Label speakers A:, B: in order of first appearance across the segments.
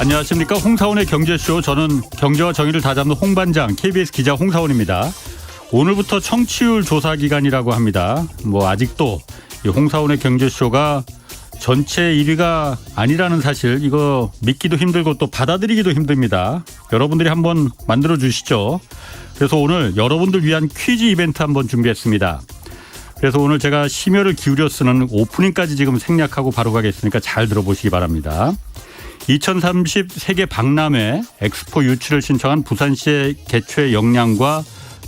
A: 안녕하십니까. 홍사원의 경제쇼. 저는 경제와 정의를 다잡는 홍반장 KBS 기자 홍사원입니다. 오늘부터 청취율 조사 기간이라고 합니다. 아직도 이 홍사원의 경제쇼가 전체 1위가 아니라는 사실, 이거 믿기도 힘들고 또 받아들이기도 힘듭니다. 여러분들이 한번 만들어 주시죠. 그래서 오늘 여러분들 위한 퀴즈 이벤트 한번 준비했습니다. 그래서 오늘 제가 심혈을 기울여 쓰는 오프닝까지 지금 생략하고 바로 가겠으니까 잘 들어보시기 바랍니다. 2030 세계 박람회 엑스포 유치를 신청한 부산시의 개최 역량과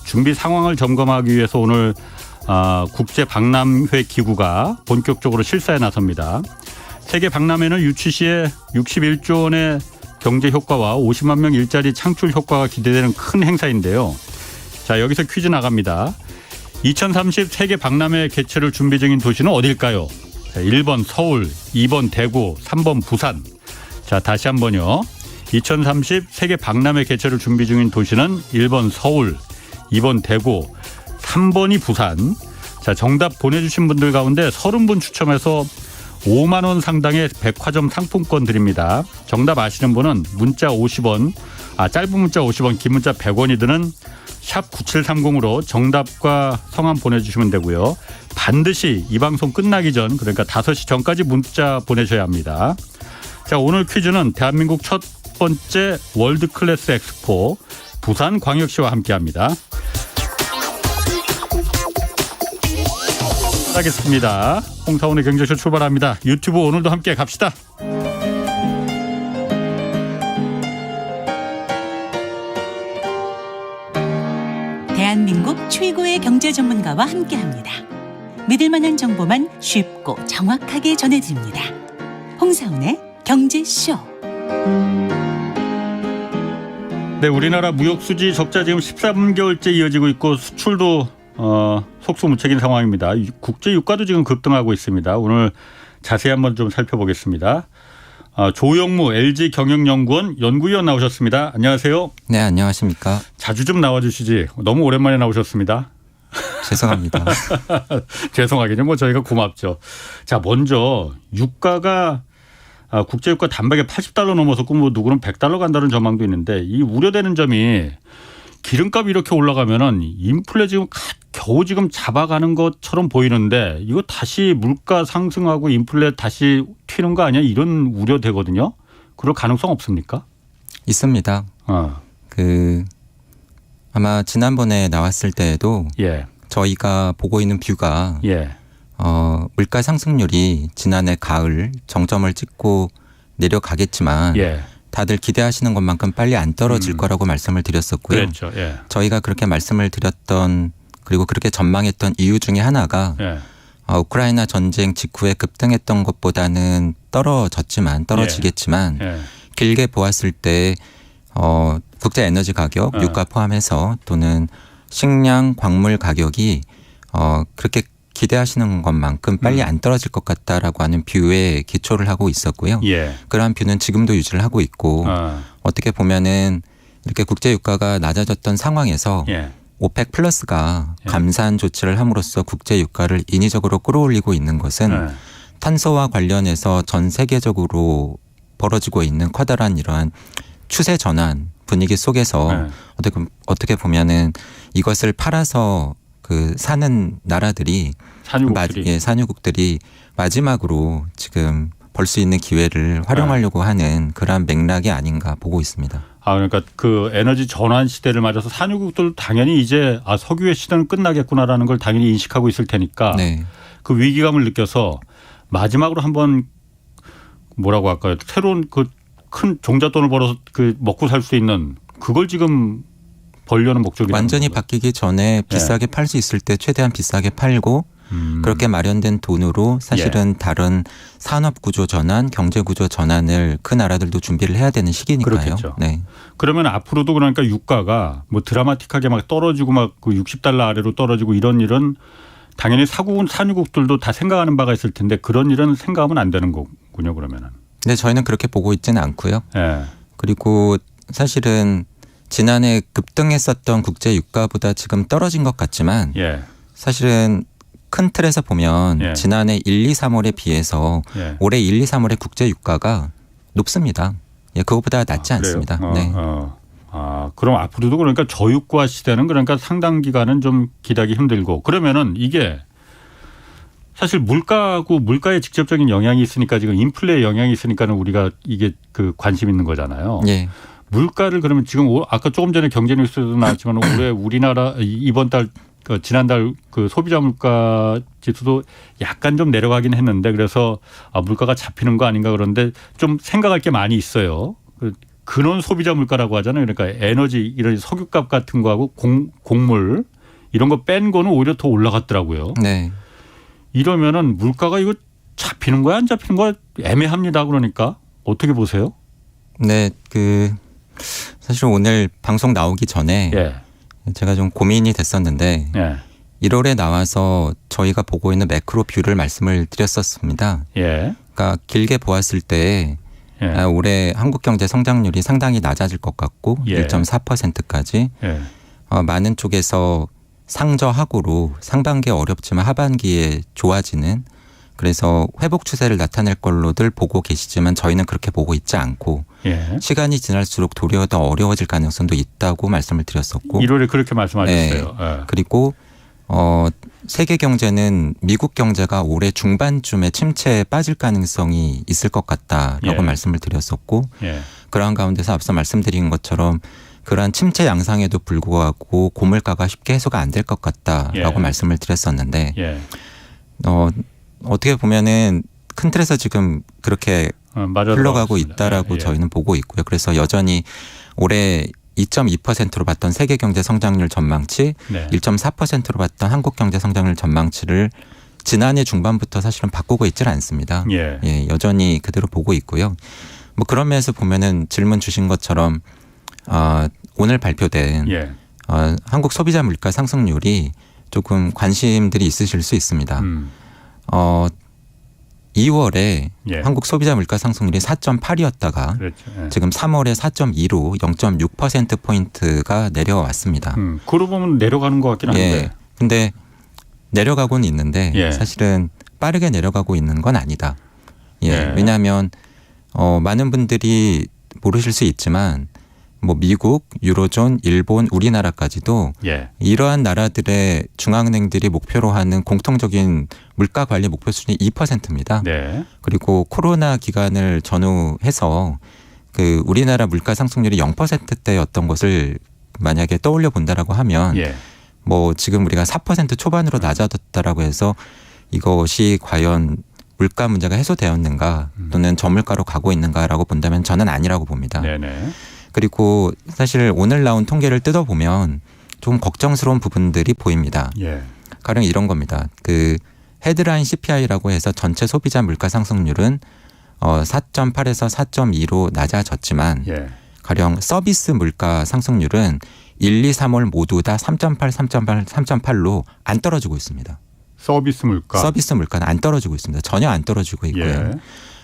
A: 준비 상황을 점검하기 위해서 오늘 국제 박람회 기구가 본격적으로 실사에 나섭니다. 세계 박람회는 유치 시에 61조 원의 경제 효과와 50만 명 일자리 창출 효과가 기대되는 큰 행사인데요. 자, 여기서 퀴즈 나갑니다. 2030 세계 박람회 개최를 준비 중인 도시는 어딜까요? 1번 서울, 2번 대구, 3번 부산. 자, 다시 한번요. 2030 세계 박람회 개최를 준비 중인 도시는 1번 서울, 2번 대구, 3번이 부산. 자, 정답 보내주신 분들 가운데 30분 추첨해서 5만 원 상당의 백화점 상품권 드립니다. 정답 아시는 분은 문자 50원, 짧은 문자 50원, 긴 문자 100원이 드는 샵 9730으로 정답과 성함 보내주시면 되고요. 반드시 이 방송 끝나기 전, 그러니까 5시 전까지 문자 보내셔야 합니다. 자, 오늘 퀴즈는 대한민국 첫 번째 월드클래스 엑스포 부산광역시와 함께합니다. 하겠습니다. 홍사원의 경제쇼 출발합니다. 유튜브 오늘도 함께 갑시다.
B: 대한민국 최고의 경제 전문가와 함께합니다. 믿을 만한 정보만 쉽고 정확하게 전해드립니다. 홍사원의 경제쇼.
A: 네, 우리나라 무역 수지 적자 지금 13개월째 이어지고 있고 수출도 속수무책인 상황입니다. 국제 유가도 지금 급등하고 있습니다. 오늘 자세히 한번 좀 살펴보겠습니다. 조영무 LG 경영연구원 연구위원 나오셨습니다. 안녕하세요.
C: 네, 안녕하십니까.
A: 자주 좀 나와주시지. 너무 오랜만에 나오셨습니다.
C: 죄송합니다.
A: 죄송하긴요. 저희가 고맙죠. 자, 먼저 유가가 국제유가 단박에 $80 넘어섰고 누구는 $100 간다는 전망도 있는데, 이 우려되는 점이 기름값이 이렇게 올라가면은 인플레 지금 겨우 지금 잡아가는 것처럼 보이는데, 이거 다시 물가 상승하고 인플레 다시 튀는 거 아니야? 이런 우려되거든요. 그럴 가능성 없습니까?
C: 있습니다. 아마 지난번에 나왔을 때에도 저희가 보고 있는 뷰가 물가 상승률이 지난해 가을 정점을 찍고 내려가겠지만 다들 기대하시는 것만큼 빨리 안 떨어질 거라고 말씀을 드렸었고요.
A: 그랬죠.
C: 저희가 그렇게 말씀을 드렸던, 그리고 그렇게 전망했던 이유 중에 하나가 우크라이나 전쟁 직후에 급등했던 것보다는 떨어지겠지만 길게 보았을 때 국제 에너지 가격, 유가 포함해서 또는 식량, 광물 가격이 그렇게 기대하시는 것만큼 빨리 안 떨어질 것 같다라고 하는 뷰에 기초를 하고 있었고요. 그러한 뷰는 지금도 유지를 하고 있고, 어떻게 보면은 이렇게 국제 유가가 낮아졌던 상황에서 오펙 플러스가 감산 조치를 함으로써 국제 유가를 인위적으로 끌어올리고 있는 것은 탄소와 관련해서 전 세계적으로 벌어지고 있는 커다란 이러한 추세 전환 분위기 속에서 어떻게 보면은 이것을 팔아서 사는 나라들이, 산유국들이 마지막으로 지금 벌 수 있는 기회를 활용하려고 하는 그러한 맥락이 아닌가 보고 있습니다.
A: 그러니까 그 에너지 전환 시대를 맞아서 산유국들도 당연히 이제 석유의 시대는 끝나겠구나라는 걸 당연히 인식하고 있을 테니까 그 위기감을 느껴서 마지막으로 한번 뭐라고 할까요? 새로운 큰 종잣돈을 벌어서 먹고 살 수 있는 그걸 지금 벌려는 목적이
C: 완전히 바뀌기 전에 비싸게 팔 수 있을 때 최대한 비싸게 팔고 그렇게 마련된 돈으로 사실은 다른 산업 구조 전환, 경제 구조 전환을 그 나라들도 준비를 해야 되는 시기니까요.
A: 그렇겠죠. 그러면 앞으로도 그러니까 유가가 드라마틱하게 막 떨어지고 $60 아래로 떨어지고 이런 일은 당연히 산유국들도 다 생각하는 바가 있을 텐데, 그런 일은 생각하면 안 되는 거군요, 그러면은.
C: 네, 저희는 그렇게 보고 있지는 않고요. 그리고 사실은 지난해 급등했었던 국제 유가보다 지금 떨어진 것 같지만 사실은 큰 틀에서 보면 지난해 1, 2, 3월에 비해서 올해 1, 2, 3월의 국제 유가가 높습니다. 예, 그것보다 낫지 않습니다. 네.
A: 그럼 앞으로도 그러니까 저유가 시대는 그러니까 상당 기간은 좀 기다리기 힘들고 그러면은 이게 사실 물가하고 물가에 직접적인 영향이 있으니까 지금 인플레에 영향이 있으니까는 우리가 이게 그 관심 있는 거잖아요.
C: 예.
A: 물가를 그러면 지금 아까 조금 전에 경제뉴스도 나왔지만 올해 우리나라 이번 달 지난달 그 소비자 물가 지수도 약간 좀 내려가긴 했는데 그래서 물가가 잡히는 거 아닌가 그런데 좀 생각할 게 많이 있어요. 근원 소비자 물가라고 하잖아요. 그러니까 에너지 이런 석유값 같은 거하고 곡물 이런 거 뺀 거는 오히려 더 올라갔더라고요.
C: 네.
A: 이러면은 물가가 이거 잡히는 거야 안 잡히는 거야 애매합니다. 그러니까 어떻게 보세요?
C: 네, 사실 오늘 방송 나오기 전에
A: 예.
C: 제가 좀 고민이 됐었는데
A: 예.
C: 1월에 나와서 저희가 보고 있는 매크로 뷰를 말씀을 드렸었습니다.
A: 예.
C: 그러니까 길게 보았을 때
A: 예.
C: 올해 한국 경제 성장률이 상당히 낮아질 것 같고
A: 예.
C: 1.4%까지
A: 예.
C: 많은 쪽에서 상저하고로 상반기에 어렵지만 하반기에 좋아지는 그래서 회복 추세를 나타낼 걸로들 보고 계시지만 저희는 그렇게 보고 있지 않고
A: 예.
C: 시간이 지날수록 도리어 더 어려워질 가능성도 있다고 말씀을 드렸었고
A: 1월에 그렇게 말씀하셨어요.
C: 네.
A: 예.
C: 그리고 세계 경제는 미국 경제가 올해 중반쯤에 침체에 빠질 가능성이 있을 것 같다라고
A: 예.
C: 말씀을 드렸었고
A: 예.
C: 그러한 가운데서 앞서 말씀드린 것처럼 그러한 침체 양상에도 불구하고 고물가가 쉽게 해소가 안 될 것 같다라고
A: 예.
C: 말씀을 드렸었는데
A: 예.
C: 어떻게 보면은 큰 틀에서 지금 그렇게
A: 맞아
C: 흘러가고
A: 들어갔습니다.
C: 있다라고
A: 예.
C: 저희는 보고 있고요. 그래서 여전히 올해 2.2%로 봤던 세계 경제 성장률 전망치,
A: 네.
C: 1.4%로 봤던 한국 경제 성장률 전망치를 지난해 중반부터 사실은 바꾸고 있지는 않습니다.
A: 예.
C: 예, 여전히 그대로 보고 있고요. 뭐 그런 면에서 보면은 질문 주신 것처럼 오늘 발표된
A: 예.
C: 한국 소비자 물가 상승률이 조금 관심들이 있으실 수 있습니다. 2월에
A: 예.
C: 한국 소비자 물가 상승률이 4.8이었다가
A: 그렇죠. 예.
C: 지금 3월에 4.2로 0.6%포인트가 내려왔습니다.
A: 그러고 보면 내려가는 것 같긴 한데.
C: 예. 근데 내려가고는 있는데
A: 예.
C: 사실은 빠르게 내려가고 있는 건 아니다. 예.
A: 예.
C: 왜냐하면 많은 분들이 모르실 수 있지만 뭐 미국, 유로존, 일본, 우리나라까지도
A: 예.
C: 이러한 나라들의 중앙은행들이 목표로 하는 공통적인 물가 관리 목표 수준이 2%입니다.
A: 네.
C: 그리고 코로나 기간을 전후해서 그 우리나라 물가 상승률이 0%대였던 것을 만약에 떠올려 본다라고 하면
A: 예.
C: 뭐 지금 우리가 4% 초반으로 낮아졌다라고 해서 이것이 과연 물가 문제가 해소되었는가 또는 저물가로 가고 있는가라고 본다면 저는 아니라고 봅니다.
A: 네네.
C: 그리고 사실 오늘 나온 통계를 뜯어보면 좀 걱정스러운 부분들이 보입니다.
A: 예.
C: 가령 이런 겁니다. 그 헤드라인 CPI라고 해서 전체 소비자 물가 상승률은 4.8에서 4.2로 낮아졌지만
A: 예.
C: 가령 서비스 물가 상승률은 1, 2, 3월 모두 다 3.8, 3.8, 3.8로 안 떨어지고 있습니다.
A: 서비스 물가.
C: 서비스 물가는 안 떨어지고 있습니다. 전혀 안 떨어지고 있고요.
A: 예.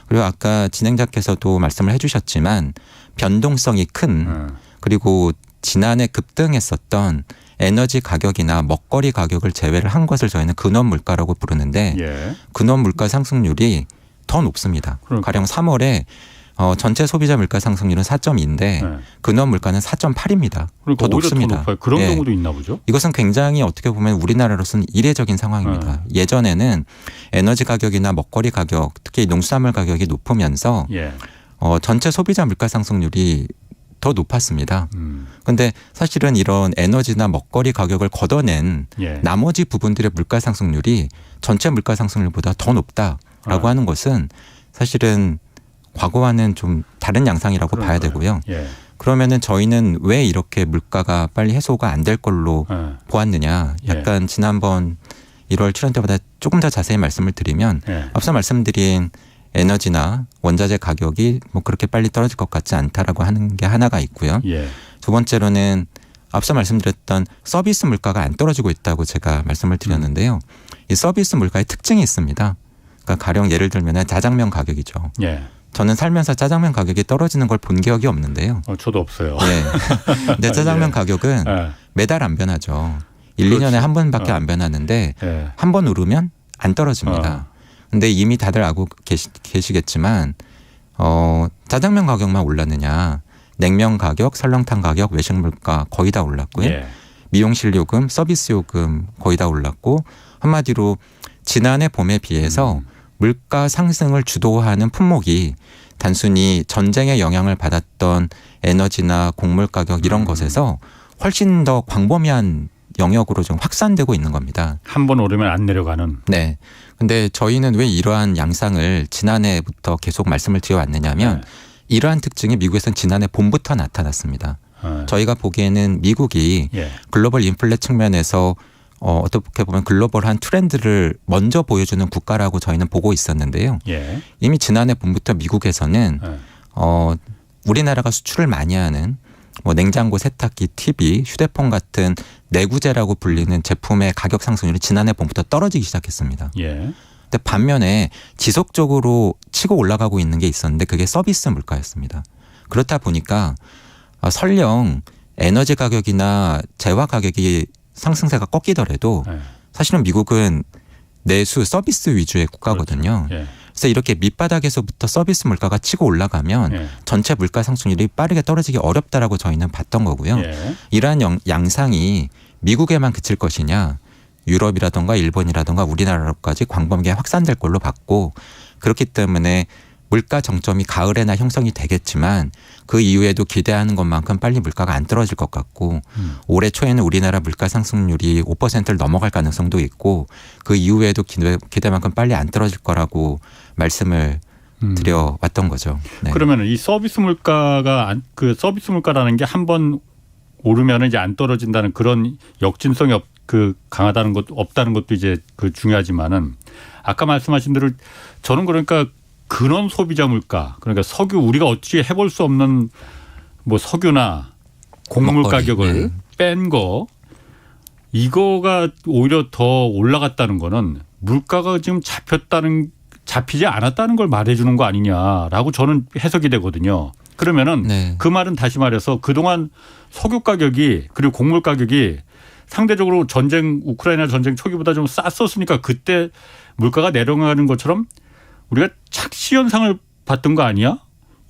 C: 그리고 아까 진행자께서도 말씀을 해주셨지만 변동성이 큰 그리고 지난해 급등했었던 에너지 가격이나 먹거리 가격을 제외를 한 것을 저희는 근원 물가라고 부르는데
A: 예.
C: 근원 물가 상승률이 더 높습니다.
A: 그러니까.
C: 가령 3월에 전체 소비자 물가 상승률은 4.2인데
A: 네.
C: 근원 물가는 4.8입니다.
A: 그러니까
C: 더
A: 오히려
C: 높습니다.
A: 더 높아요. 그런
C: 예.
A: 경우도 있나 보죠.
C: 이것은 굉장히 어떻게 보면 우리나라로서는 이례적인 상황입니다. 예전에는 에너지 가격이나 먹거리 가격, 특히 농수산물 가격이 높으면서
A: 예.
C: 전체 소비자 물가 상승률이 더 높았습니다.
A: 음.
C: 그런데 사실은 이런 에너지나 먹거리 가격을 걷어낸
A: 예.
C: 나머지 부분들의 물가 상승률이 전체 물가 상승률보다 더 높다라고 하는 것은 사실은 과거와는 좀 다른 양상이라고 봐야 되고요.
A: 예.
C: 그러면은 저희는 왜 이렇게 물가가 빨리 해소가 안 될 걸로
A: 예.
C: 보았느냐. 약간 지난번 1월 출연 때보다 조금 더 자세히 말씀을 드리면
A: 예.
C: 앞서 말씀드린 에너지나 원자재 가격이 뭐 그렇게 빨리 떨어질 것 같지 않다라고 하는 게 하나가 있고요.
A: 예.
C: 두 번째로는 앞서 말씀드렸던 서비스 물가가 안 떨어지고 있다고 제가 말씀을 드렸는데요. 이 서비스 물가의 특징이 있습니다. 그러니까 가령 예를 들면 짜장면 가격이죠.
A: 예.
C: 저는 살면서 짜장면 가격이 떨어지는 걸 본 기억이 없는데요.
A: 저도 없어요.
C: 네. 근데 짜장면
A: 예.
C: 가격은
A: 예.
C: 매달 안 변하죠. 1,
A: 그렇지.
C: 2년에 한 번밖에 안 변하는데
A: 예.
C: 한 번 오르면 안 떨어집니다. 근데 이미 다들 알고 계시겠지만 짜장면 가격만 올랐느냐. 냉면 가격, 설렁탕 가격, 외식 물가 거의 다 올랐고요.
A: 예.
C: 미용실 요금, 서비스 요금 거의 다 올랐고 한마디로 지난해 봄에 비해서 물가 상승을 주도하는 품목이 단순히 전쟁의 영향을 받았던 에너지나 곡물 가격 이런 것에서 훨씬 더 광범위한 영역으로 좀 확산되고 있는 겁니다.
A: 한 번 오르면 안 내려가는.
C: 네. 근데 저희는 왜 이러한 양상을 지난해부터 계속 말씀을 드려왔느냐면
A: 네.
C: 이러한 특징이 미국에서는 지난해 봄부터 나타났습니다.
A: 네.
C: 저희가 보기에는 미국이
A: 예.
C: 글로벌 인플레 측면에서 어떻게 보면 글로벌한 트렌드를 먼저 보여주는 국가라고 저희는 보고 있었는데요.
A: 예.
C: 이미 지난해 봄부터 미국에서는
A: 예.
C: 우리나라가 수출을 많이 하는 뭐 냉장고, 세탁기, TV, 휴대폰 같은 내구재라고 불리는 제품의 가격 상승률이 지난해 봄부터 떨어지기 시작했습니다.
A: 예.
C: 근데 반면에 지속적으로 치고 올라가고 있는 게 있었는데 그게 서비스 물가였습니다. 그렇다 보니까 설령 에너지 가격이나 재화 가격이 상승세가 꺾이더라도
A: 예.
C: 사실은 미국은 내수 서비스 위주의 국가거든요.
A: 그렇죠. 예.
C: 그래서 이렇게 밑바닥에서부터 서비스 물가가 치고 올라가면
A: 예.
C: 전체 물가 상승률이 빠르게 떨어지기 어렵다라고 저희는 봤던 거고요.
A: 예.
C: 이러한 양상이 미국에만 그칠 것이냐, 유럽이라든가 일본이라든가 우리나라로까지 광범위하게 확산될 걸로 봤고, 그렇기 때문에 물가 정점이 가을에나 형성이 되겠지만 그 이후에도 기대하는 것만큼 빨리 물가가 안 떨어질 것 같고 올해 초에는 우리나라 물가 상승률이 5%를 넘어갈 가능성도 있고 그 이후에도 기대만큼 빨리 안 떨어질 거라고 말씀을 드려왔던 거죠. 네.
A: 그러면 이 서비스 물가가 그 서비스 물가라는 게 한 번 오르면 이제 안 떨어진다는 그런 역진성이 강하다는 것 없다는 것도 이제 중요하지만은 아까 말씀하신 대로 저는 그러니까 근원 소비자 물가 그러니까 석유 우리가 어찌 해볼 수 없는 뭐 석유나 곡물
C: 먹거리,
A: 가격을
C: 네.
A: 뺀 거 이거가 오히려 더 올라갔다는 거는 물가가 지금 잡히지 않았다는 걸 말해주는 거 아니냐라고 저는 해석이 되거든요. 그러면은
C: 네.
A: 그 말은 다시 말해서 그동안 석유 가격이 그리고 곡물 가격이 상대적으로 우크라이나 전쟁 초기보다 좀 쌌었으니까 그때 물가가 내려가는 것처럼 우리가 착시 현상을 봤던 거 아니야?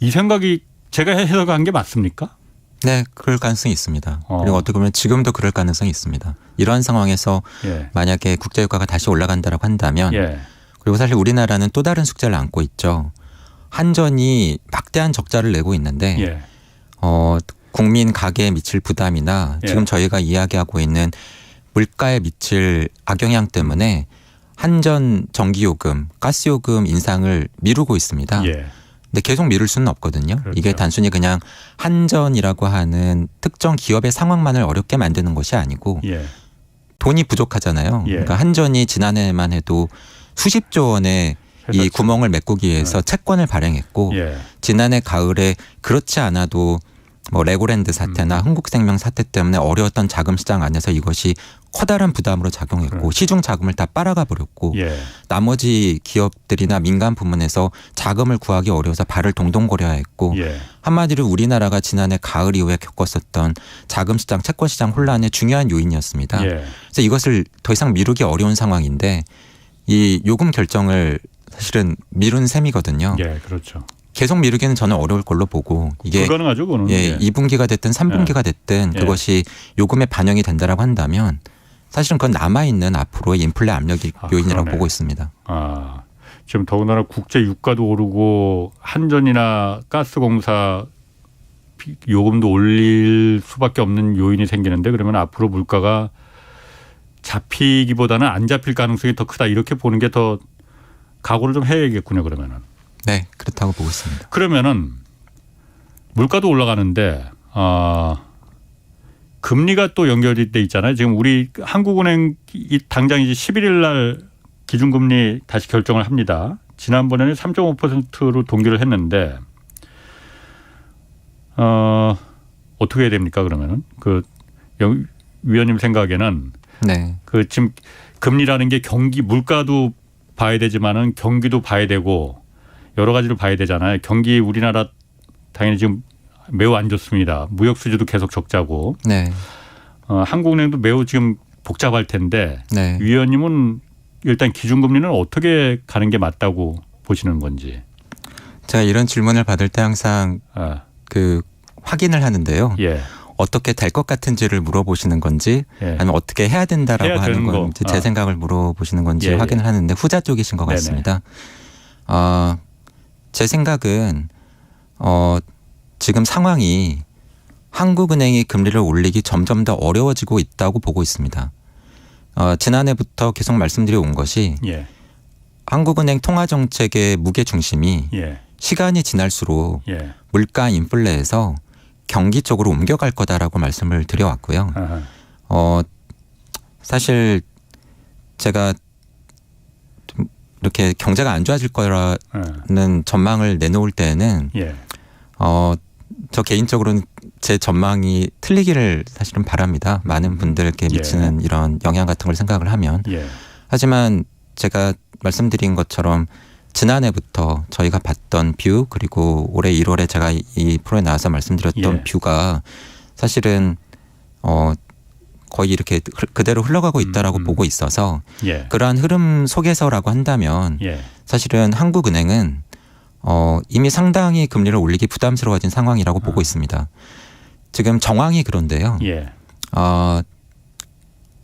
A: 이 생각이 제가 해석한 게 맞습니까?
C: 네, 그럴 가능성이 있습니다. 그리고 어떻게 보면 지금도 그럴 가능성이 있습니다. 이러한 상황에서
A: 예.
C: 만약에 국제유가가 다시 올라간다라고 한다면
A: 예.
C: 그리고 사실 우리나라는 또 다른 숙제를 안고 있죠. 한전이 막대한 적자를 내고 있는데
A: 예.
C: 국민 가계에 미칠 부담이나
A: 예.
C: 지금 저희가 이야기하고 있는 물가에 미칠 악영향 때문에 한전 전기요금, 가스요금 인상을 미루고 있습니다.
A: 예.
C: 근데 계속 미룰 수는 없거든요.
A: 그렇죠.
C: 이게 단순히 그냥 한전이라고 하는 특정 기업의 상황만을 어렵게 만드는 것이 아니고
A: 예.
C: 돈이 부족하잖아요.
A: 예.
C: 그러니까 한전이 지난해만 해도 수십조 원의 이
A: 했었죠.
C: 구멍을 메꾸기 위해서 채권을 발행했고
A: 예.
C: 지난해 가을에 그렇지 않아도 뭐 레고랜드 사태나 흥국생명 사태 때문에 어려웠던 자금 시장 안에서 이것이 커다란 부담으로 작용했고
A: 그렇죠.
C: 시중 자금을 다 빨아가 버렸고
A: 예.
C: 나머지 기업들이나 민간 부문에서 자금을 구하기 어려워서 발을 동동 거려야 했고
A: 예.
C: 한마디로 우리나라가 지난해 가을 이후에 겪었었던 자금 시장, 채권 시장 혼란의 중요한 요인이었습니다.
A: 예.
C: 그래서 이것을 더 이상 미루기 어려운 상황인데 이 요금 결정을 사실은 미룬 셈이거든요.
A: 예. 그렇죠.
C: 계속 미루기는 저는 어려울 걸로 보고 이게
A: 불가능하죠, 그거는.
C: 예, 2분기가 됐든 3분기가 됐든
A: 예.
C: 그것이 요금에 반영이 된다라고 한다면 사실은 그건 남아있는 앞으로의 인플레 압력 요인이라고
A: 그러네.
C: 보고 있습니다.
A: 아, 지금 더군다나 국제 유가도 오르고 한전이나 가스공사 요금도 올릴 수밖에 없는 요인이 생기는데 그러면 앞으로 물가가 잡히기보다는 안 잡힐 가능성이 더 크다 이렇게 보는 게 더 각오를 좀 해야겠군요. 그러면은.
C: 네, 그렇다고 보고 있습니다.
A: 그러면은 물가도 올라가는데 금리가 또 연결이 돼 있잖아요. 지금 우리 한국은행 당장 이제 11일 날 기준금리 다시 결정을 합니다. 지난번에는 3.5%로 동결을 했는데 어떻게 해야 됩니까? 그러면은 위원님 생각에는
C: 네,
A: 지금 금리라는 게 물가도 봐야 되지만은 경기도 봐야 되고 여러 가지를 봐야 되잖아요. 경기 우리나라 당연히 지금 매우 안 좋습니다. 무역 수지도 계속 적자고.
C: 네,
A: 한국은행도 매우 지금 복잡할 텐데
C: 네.
A: 위원님은 일단 기준금리는 어떻게 가는 게 맞다고 보시는 건지.
C: 제가 이런 질문을 받을 때 항상
A: 아,
C: 그 확인을 하는데요.
A: 예.
C: 어떻게 될 것 같은지를 물어보시는 건지
A: 예.
C: 아니면 어떻게 해야 된다라고
A: 해야
C: 하는
A: 되는 거.
C: 건지 제 생각을 물어보시는 건지
A: 예, 예.
C: 확인을 하는데 후자 쪽이신 것
A: 네네.
C: 같습니다. 제 생각은 지금 상황이 한국은행이 금리를 올리기 점점 더 어려워지고 있다고 보고 있습니다. 지난해부터 계속 말씀드려 온 것이
A: 예.
C: 한국은행 통화정책의 무게 중심이
A: 예.
C: 시간이 지날수록
A: 예.
C: 물가 인플레에서 경기 쪽으로 옮겨갈 거다라고 말씀을 드려왔고요.
A: 아하.
C: 사실 제가 좀 이렇게 경제가 안 좋아질 거라는 전망을 내놓을 때는
A: 예.
C: 저 개인적으로는 제 전망이 틀리기를 사실은 바랍니다. 많은 분들께 미치는 이런 영향 같은 걸 생각을 하면.
A: 예.
C: 하지만 제가 말씀드린 것처럼 지난해부터 저희가 봤던 뷰 그리고 올해 1월에 제가 이 프로에 나와서 말씀드렸던
A: 예.
C: 뷰가 사실은 거의 이렇게 그대로 흘러가고 있다라고 보고 있어서
A: 예.
C: 그러한 흐름 속에서라고 한다면
A: 예.
C: 사실은 한국은행은 이미 상당히 금리를 올리기 부담스러워진 상황이라고 보고 있습니다. 지금 정황이 그런데요.
A: 예.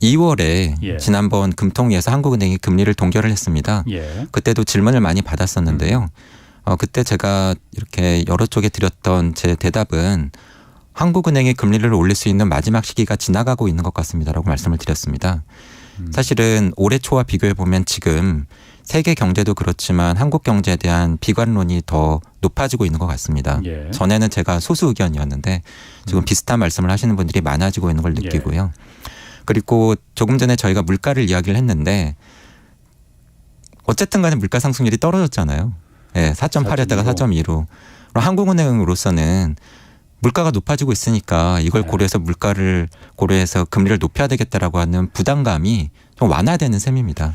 C: 2월에
A: 예.
C: 지난번 금통위에서 한국은행이 금리를 동결을 했습니다.
A: 예.
C: 그때도 질문을 많이 받았었는데요. 그때 제가 이렇게 여러 쪽에 드렸던 제 대답은 한국은행이 금리를 올릴 수 있는 마지막 시기가 지나가고 있는 것 같습니다라고 말씀을 드렸습니다. 사실은 올해 초와 비교해 보면 지금 세계 경제도 그렇지만 한국 경제에 대한 비관론이 더 높아지고 있는 것 같습니다.
A: 예.
C: 전에는 제가 소수 의견이었는데 지금 비슷한 말씀을 하시는 분들이 많아지고 있는 걸 느끼고요. 그리고 조금 전에 저희가 물가를 이야기를 했는데 어쨌든 간에 물가 상승률이 떨어졌잖아요. 네, 4.8였다가 4.2로. 한국은행으로서는 물가가 높아지고 있으니까 이걸 고려해서 물가를 고려해서 금리를 높여야 되겠다라고 하는 부담감이 좀 완화되는 셈입니다.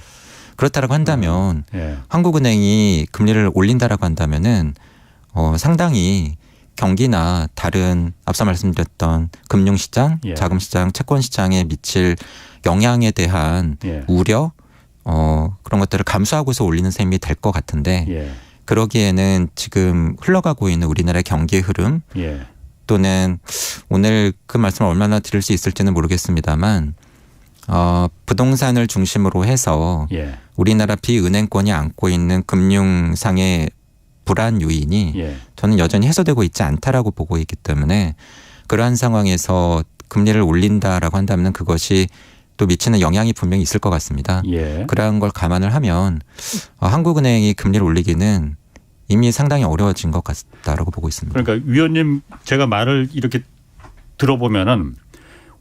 C: 그렇다라고 한다면 한국은행이 금리를 올린다라고 한다면은 상당히 경기나 다른 앞서 말씀드렸던 금융시장, 자금시장, 채권시장에 미칠 영향에 대한 우려 그런 것들을 감수하고서 올리는 셈이 될 것 같은데 그러기에는 지금 흘러가고 있는 우리나라의 경기의 흐름 또는 오늘 그 말씀을 얼마나 드릴 수 있을지는 모르겠습니다만 부동산을 중심으로 해서 우리나라 비은행권이 안고 있는 금융상의 불안 요인이 저는 여전히 해소되고 있지 않다라고 보고 있기 때문에 그러한 상황에서 금리를 올린다라고 한다면 그것이 또 미치는 영향이 분명히 있을 것 같습니다. 그러한 걸 감안을 하면 한국은행이 금리를 올리기는 이미 상당히 어려워진 것 같다라고 보고 있습니다.
A: 그러니까 위원님 제가 말을 이렇게 들어보면은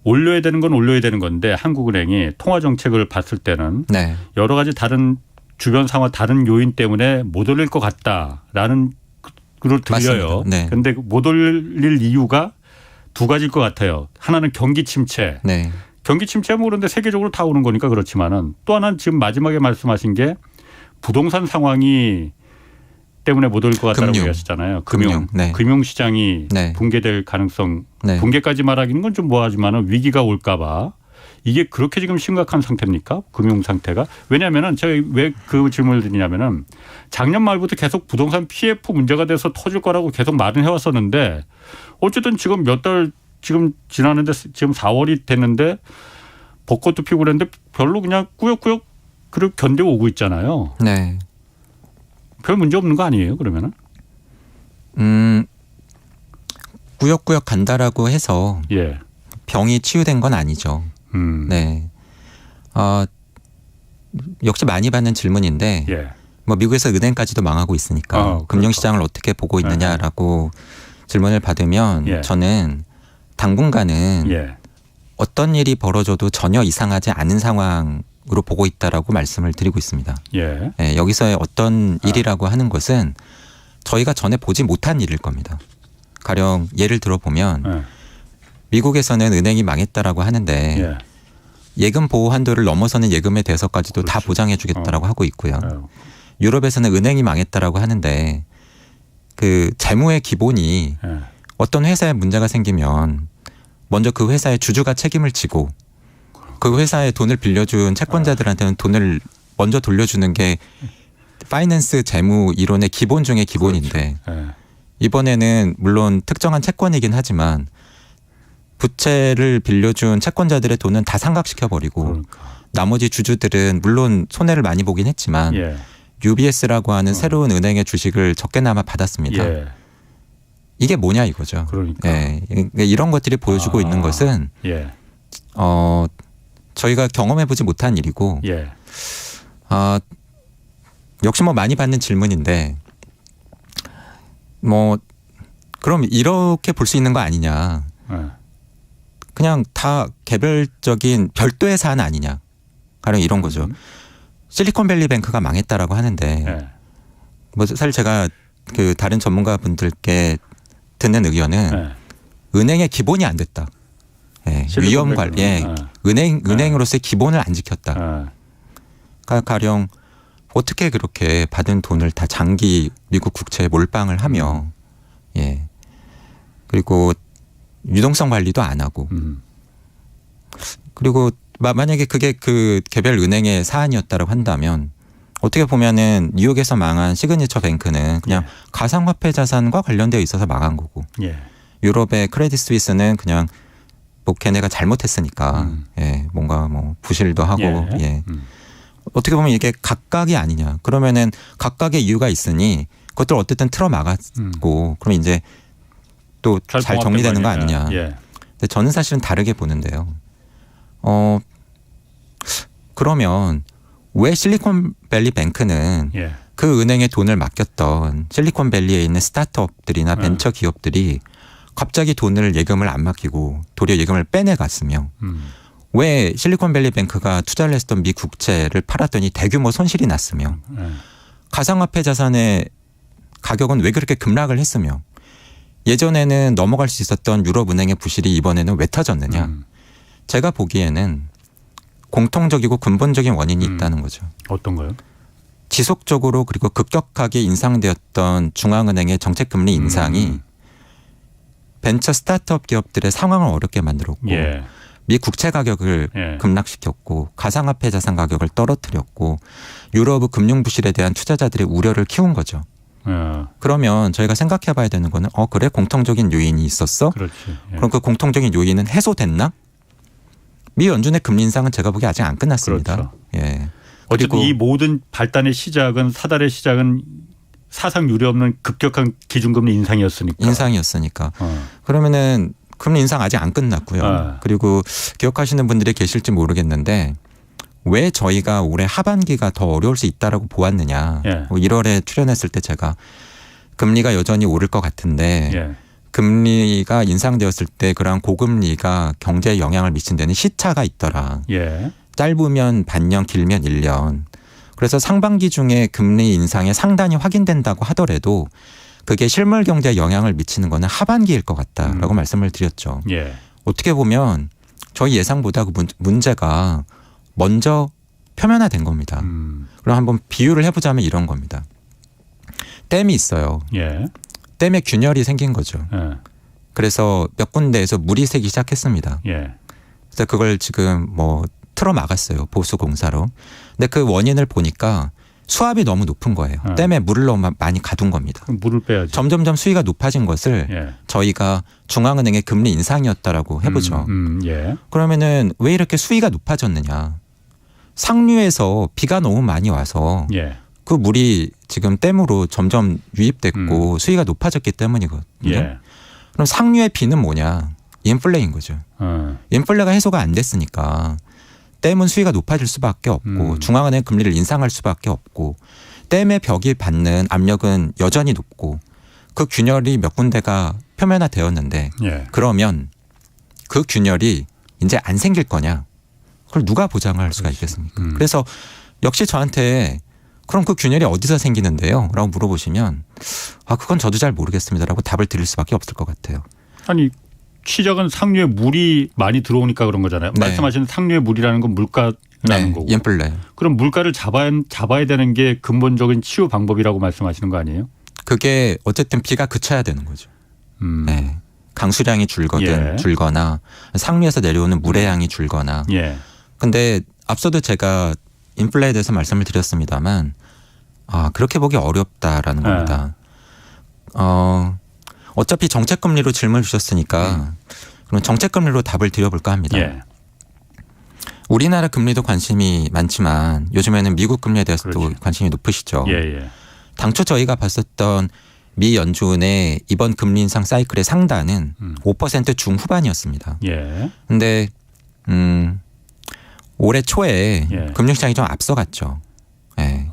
A: 올려야 되는 건 올려야 되는 건데 한국은행이 통화 정책을 봤을 때는 여러 가지 다른 주변 상황 다른 요인 때문에 못 올릴 것 같다라는 걸 들려요. 그런데 못 올릴 이유가 두 가지일 것 같아요. 하나는 경기 침체. 경기 침체는 그런데 세계적으로 다 오는 거니까 그렇지만은 또 하나는 지금 마지막에 말씀하신 게 부동산 상황이 때문에 못 올릴 것 같다고 얘기하셨잖아요. 금융시장이 붕괴될 가능성. 붕괴까지 말하기는 건 좀 뭐하지만은 위기가 올까 봐. 이게 그렇게 지금 심각한 상태입니까? 금융 상태가? 왜냐하면은 제가 왜 그 질문을 드리냐면은 작년 말부터 계속 부동산 PF 문제가 돼서 터질 거라고 계속 말은 해왔었는데 어쨌든 지금 몇 달 지금 지났는데 지금 4월이 됐는데 벚꽃도 피고 그랬는데 별로 그냥 꾸역꾸역 그렇게 견뎌오고 있잖아요. 별 문제 없는 거 아니에요, 그러면은?
C: 꾸역꾸역 간다라고 해서 병이 치유된 건 아니죠. 역시 많이 받는 질문인데 뭐 미국에서 은행까지도 망하고 있으니까 금융시장을 어떻게 보고 있느냐라고 질문을 받으면 저는 당분간은 어떤 일이 벌어져도 전혀 이상하지 않은 상황으로 보고 있다라고 말씀을 드리고 있습니다. 여기서의 어떤 일이라고 하는 것은 저희가 전에 보지 못한 일일 겁니다. 가령 예를 들어보면 미국에서는 은행이 망했다라고 하는데 예금 보호 한도를 넘어서는 예금에 대해서까지도 다 보장해 주겠다라고 하고 있고요. 유럽에서는 은행이 망했다라고 하는데 그 재무의 기본이 어떤 회사에 문제가 생기면 먼저 그 회사의 주주가 책임을 지고 그 회사에 돈을 빌려준 채권자들한테는 돈을 먼저 돌려주는 게 파이낸스 재무 이론의 기본 중에 기본인데
A: 그렇죠. 예.
C: 이번에는 물론 특정한 채권이긴 하지만 부채를 빌려준 채권자들의 돈은 다 상각시켜 버리고
A: 그러니까.
C: 나머지 주주들은 물론 손해를 많이 보긴 했지만
A: 예.
C: UBS라고 하는 새로운 은행의 주식을 적게나마 받았습니다.
A: 예.
C: 이게 뭐냐 이거죠.
A: 그러니까.
C: 예. 이런 것들이 보여주고 있는 것은
A: 예.
C: 저희가 경험해보지 못한 일이고
A: 예.
C: 역시 뭐 많이 받는 질문인데 뭐 그럼 이렇게 볼 수 있는 거 아니냐.
A: 예.
C: 그냥 다 개별적인 별도의 사안 아니냐. 가령 이런 거죠. 실리콘밸리 뱅크가 망했다라고 하는데
A: 예.
C: 뭐 사실 제가 그 다른 전문가분들께 듣는 의견은
A: 예.
C: 은행의 기본이 안 됐다. 예.
A: 실리콘밸리
C: 위험 관리, 예. 은행으로서의 기본을 안 지켰다.
A: 예.
C: 그러니까 가령 어떻게 그렇게 받은 돈을 다 장기 미국 국채에 몰빵을 하며 예. 그리고 유동성 관리도 안 하고 그리고 만약에 그게 그 개별 은행의 사안이었다고 한다면 어떻게 보면은 뉴욕에서 망한 시그니처 뱅크는 그냥 가상화폐 자산과 관련되어 있어서 망한 거고
A: 예.
C: 유럽의 크레딧 스위스는 그냥 뭐 걔네가 잘못했으니까 예, 뭔가 뭐 부실도 하고
A: 예.
C: 예. 어떻게 보면 이게 각각이 아니냐. 그러면은 각각의 이유가 있으니 그것들 어쨌든 틀어 막았고 그럼 이제 또 잘 정리되는 거 아니냐.
A: 예.
C: 근데 저는 사실은 다르게 보는데요. 그러면 왜 실리콘밸리 뱅크는
A: 예.
C: 그 은행에 돈을 맡겼던 실리콘밸리에 있는 스타트업들이나 벤처 기업들이 갑자기 돈을 예금을 안 맡기고 도리어 예금을 빼내갔으며 왜 실리콘밸리 뱅크가 투자를 했던 미 국채를 팔았더니 대규모 손실이 났으며 가상화폐 자산의 가격은 왜 그렇게 급락을 했으며 예전에는 넘어갈 수 있었던 유럽은행의 부실이 이번에는 왜 터졌느냐. 제가 보기에는 공통적이고 근본적인 원인이 있다는 거죠.
A: 어떤 거요?
C: 지속적으로 그리고 급격하게 인상되었던 중앙은행의 정책금리 인상이 벤처 스타트업 기업들의 상황을 어렵게 만들었고
A: 예.
C: 미 국채 가격을
A: 예.
C: 급락시켰고 가상화폐 자산 가격을 떨어뜨렸고 유럽의 금융 부실에 대한 투자자들의 우려를 키운 거죠. 그러면 저희가 생각해 봐야 되는 거는 그래 공통적인 요인이 있었어?
A: 그렇지. 예.
C: 그럼 그 공통적인 요인은 해소됐나? 미 연준의 금리 인상은 제가 보기에 아직 안 끝났습니다.
A: 그렇죠.
C: 예.
A: 어쨌든 이 모든 발단의 시작은 사달의 시작은 사상 유례 없는 급격한 기준금리 인상이었으니까.
C: 인상이었으니까. 그러면은 금리 인상 아직 안 끝났고요. 그리고 기억하시는 분들이 계실지 모르겠는데 왜 저희가 올해 하반기가 더 어려울 수 있다라고 보았느냐.
A: 예.
C: 1월에 출연했을 때 제가 금리가 여전히 오를 것 같은데
A: 예.
C: 금리가 인상되었을 때 그러한 고금리가 경제에 영향을 미친 데는 시차가 있더라.
A: 예.
C: 짧으면 반년, 길면 1년. 그래서 상반기 중에 금리 인상의 상단이 확인된다고 하더라도 그게 실물 경제에 영향을 미치는 거는 하반기일 것 같다라고 말씀을 드렸죠.
A: 예.
C: 어떻게 보면 저희 예상보다 그 문제가 먼저 표면화된 겁니다. 그럼 한번 비유를 해보자면 이런 겁니다. 댐이 있어요.
A: 예.
C: 댐에 균열이 생긴 거죠.
A: 예.
C: 그래서 몇 군데에서 물이 새기 시작했습니다.
A: 예.
C: 그래서 그걸 지금 뭐 틀어 막았어요. 보수 공사로. 근데 그 원인을 보니까 수압이 너무 높은 거예요. 댐에 물을 너무 많이 가둔 겁니다.
A: 그럼 물을 빼야지.
C: 점점점 수위가 높아진 것을
A: 예.
C: 저희가 중앙은행의 금리 인상이었다라고 해보죠.
A: 예.
C: 그러면은 왜 이렇게 수위가 높아졌느냐. 상류에서 비가 너무 많이 와서
A: 예.
C: 그 물이 지금 댐으로 점점 유입됐고 수위가 높아졌기 때문이거든요.
A: 예.
C: 그럼 상류의 비는 뭐냐. 인플레인 거죠. 인플레가 해소가 안 됐으니까 댐은 수위가 높아질 수밖에 없고 중앙은행 금리를 인상할 수밖에 없고 댐의 벽이 받는 압력은 여전히 높고 그 균열이 몇 군데가 표면화되었는데
A: 예.
C: 그러면 그 균열이 이제 안 생길 거냐. 그걸 누가 보장할 수가 있겠습니까? 그래서 역시 저한테 그럼 그 균열이 어디서 생기는데요? 라고 물어보시면 그건 저도 잘 모르겠습니다라고 답을 드릴 수밖에 없을 것 같아요.
A: 아니 시작은 상류에 물이 많이 들어오니까 그런 거잖아요.
C: 네.
A: 말씀하시는 상류의 물이라는 건 물가라는 거고.
C: 인플레.
A: 그럼 물가를 잡아야 되는 게 근본적인 치유 방법이라고 말씀하시는 거 아니에요?
C: 그게 어쨌든 비가 그쳐야 되는 거죠. 네. 강수량이 줄거나 상류에서 내려오는 물의 양이 줄거나.
A: 예.
C: 근데 앞서도 제가 인플레에 대해서 말씀을 드렸습니다만 그렇게 보기 어렵다라는 겁니다. 어차피 정책금리로 질문을 주셨으니까 그럼 정책금리로 답을 드려볼까 합니다.
A: 예.
C: 우리나라 금리도 관심이 많지만 요즘에는 미국 금리에 대해서도
A: 그렇지.
C: 관심이 높으시죠.
A: 예.
C: 당초 저희가 봤었던 미 연준의 이번 금리 인상 사이클의 상단은 5% 중후반이었습니다.
A: 예.
C: 근데 올해 초에
A: 예.
C: 금융시장이 좀 앞서갔죠. 예.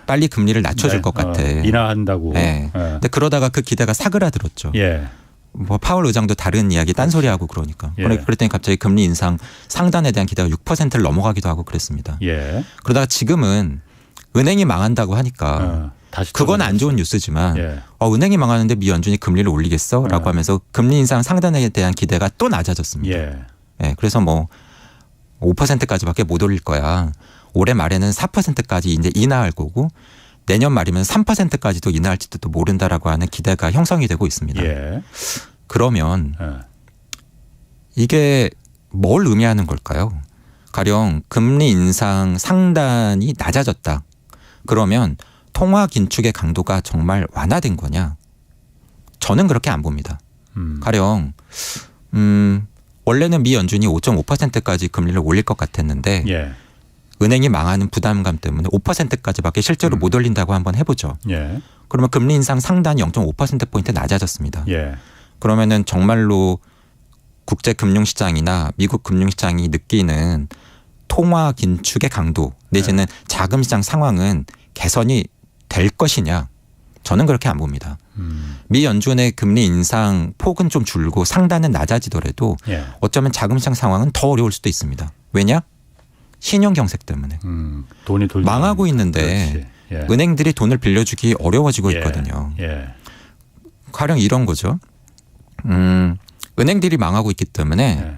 C: 빨리 금리를 낮춰줄 것 같아.
A: 인하한다고.
C: 예. 근데 그러다가 그 기대가 사그라들었죠.
A: 예.
C: 뭐 파월 의장도 다른 이야기 딴소리하고 그러니까.
A: 예.
C: 그랬더니 갑자기 금리 인상 상단에 대한 기대가 6%를 넘어가기도 하고 그랬습니다.
A: 예.
C: 그러다가 지금은 은행이 망한다고 하니까
A: 다시
C: 그건 안 좋은 뉴스지만
A: 예.
C: 은행이 망하는데 미 연준이 금리를 올리겠어? 라고
A: 예.
C: 하면서 금리 인상 상단에 대한 기대가 또 낮아졌습니다.
A: 예.
C: 예, 그래서 뭐 5%까지밖에 못 올릴 거야. 올해 말에는 4%까지 이제 인하할 거고 내년 말이면 3%까지도 인하할지도 또 모른다라고 하는 기대가 형성이 되고 있습니다.
A: 예.
C: 그러면 이게 뭘 의미하는 걸까요? 가령 금리 인상 상단이 낮아졌다. 그러면 통화 긴축의 강도가 정말 완화된 거냐? 저는 그렇게 안 봅니다. 가령 원래는 미 연준이 5.5%까지 금리를 올릴 것 같았는데
A: 예.
C: 은행이 망하는 부담감 때문에 5%까지밖에 실제로 못 올린다고 한번 해보죠.
A: 예.
C: 그러면 금리 인상 상단이 0.5%포인트 낮아졌습니다.
A: 예.
C: 그러면은 정말로 국제 금융시장이나 미국 금융시장이 느끼는 통화 긴축의 강도 내지는 자금 시장 상황은 개선이 될 것이냐? 저는 그렇게 안 봅니다. 미 연준의 금리 인상 폭은 좀 줄고 상단은 낮아지더라도
A: 예.
C: 어쩌면 자금 시장 상황은 더 어려울 수도 있습니다. 왜냐? 신용 경색 때문에.
A: 돈이 돌지
C: 망하고
A: 않으니까.
C: 있는데
A: 그렇지. 예.
C: 은행들이 돈을 빌려주기 어려워지고
A: 예.
C: 있거든요.
A: 예.
C: 가령 이런 거죠. 은행들이 망하고 있기 때문에
A: 예.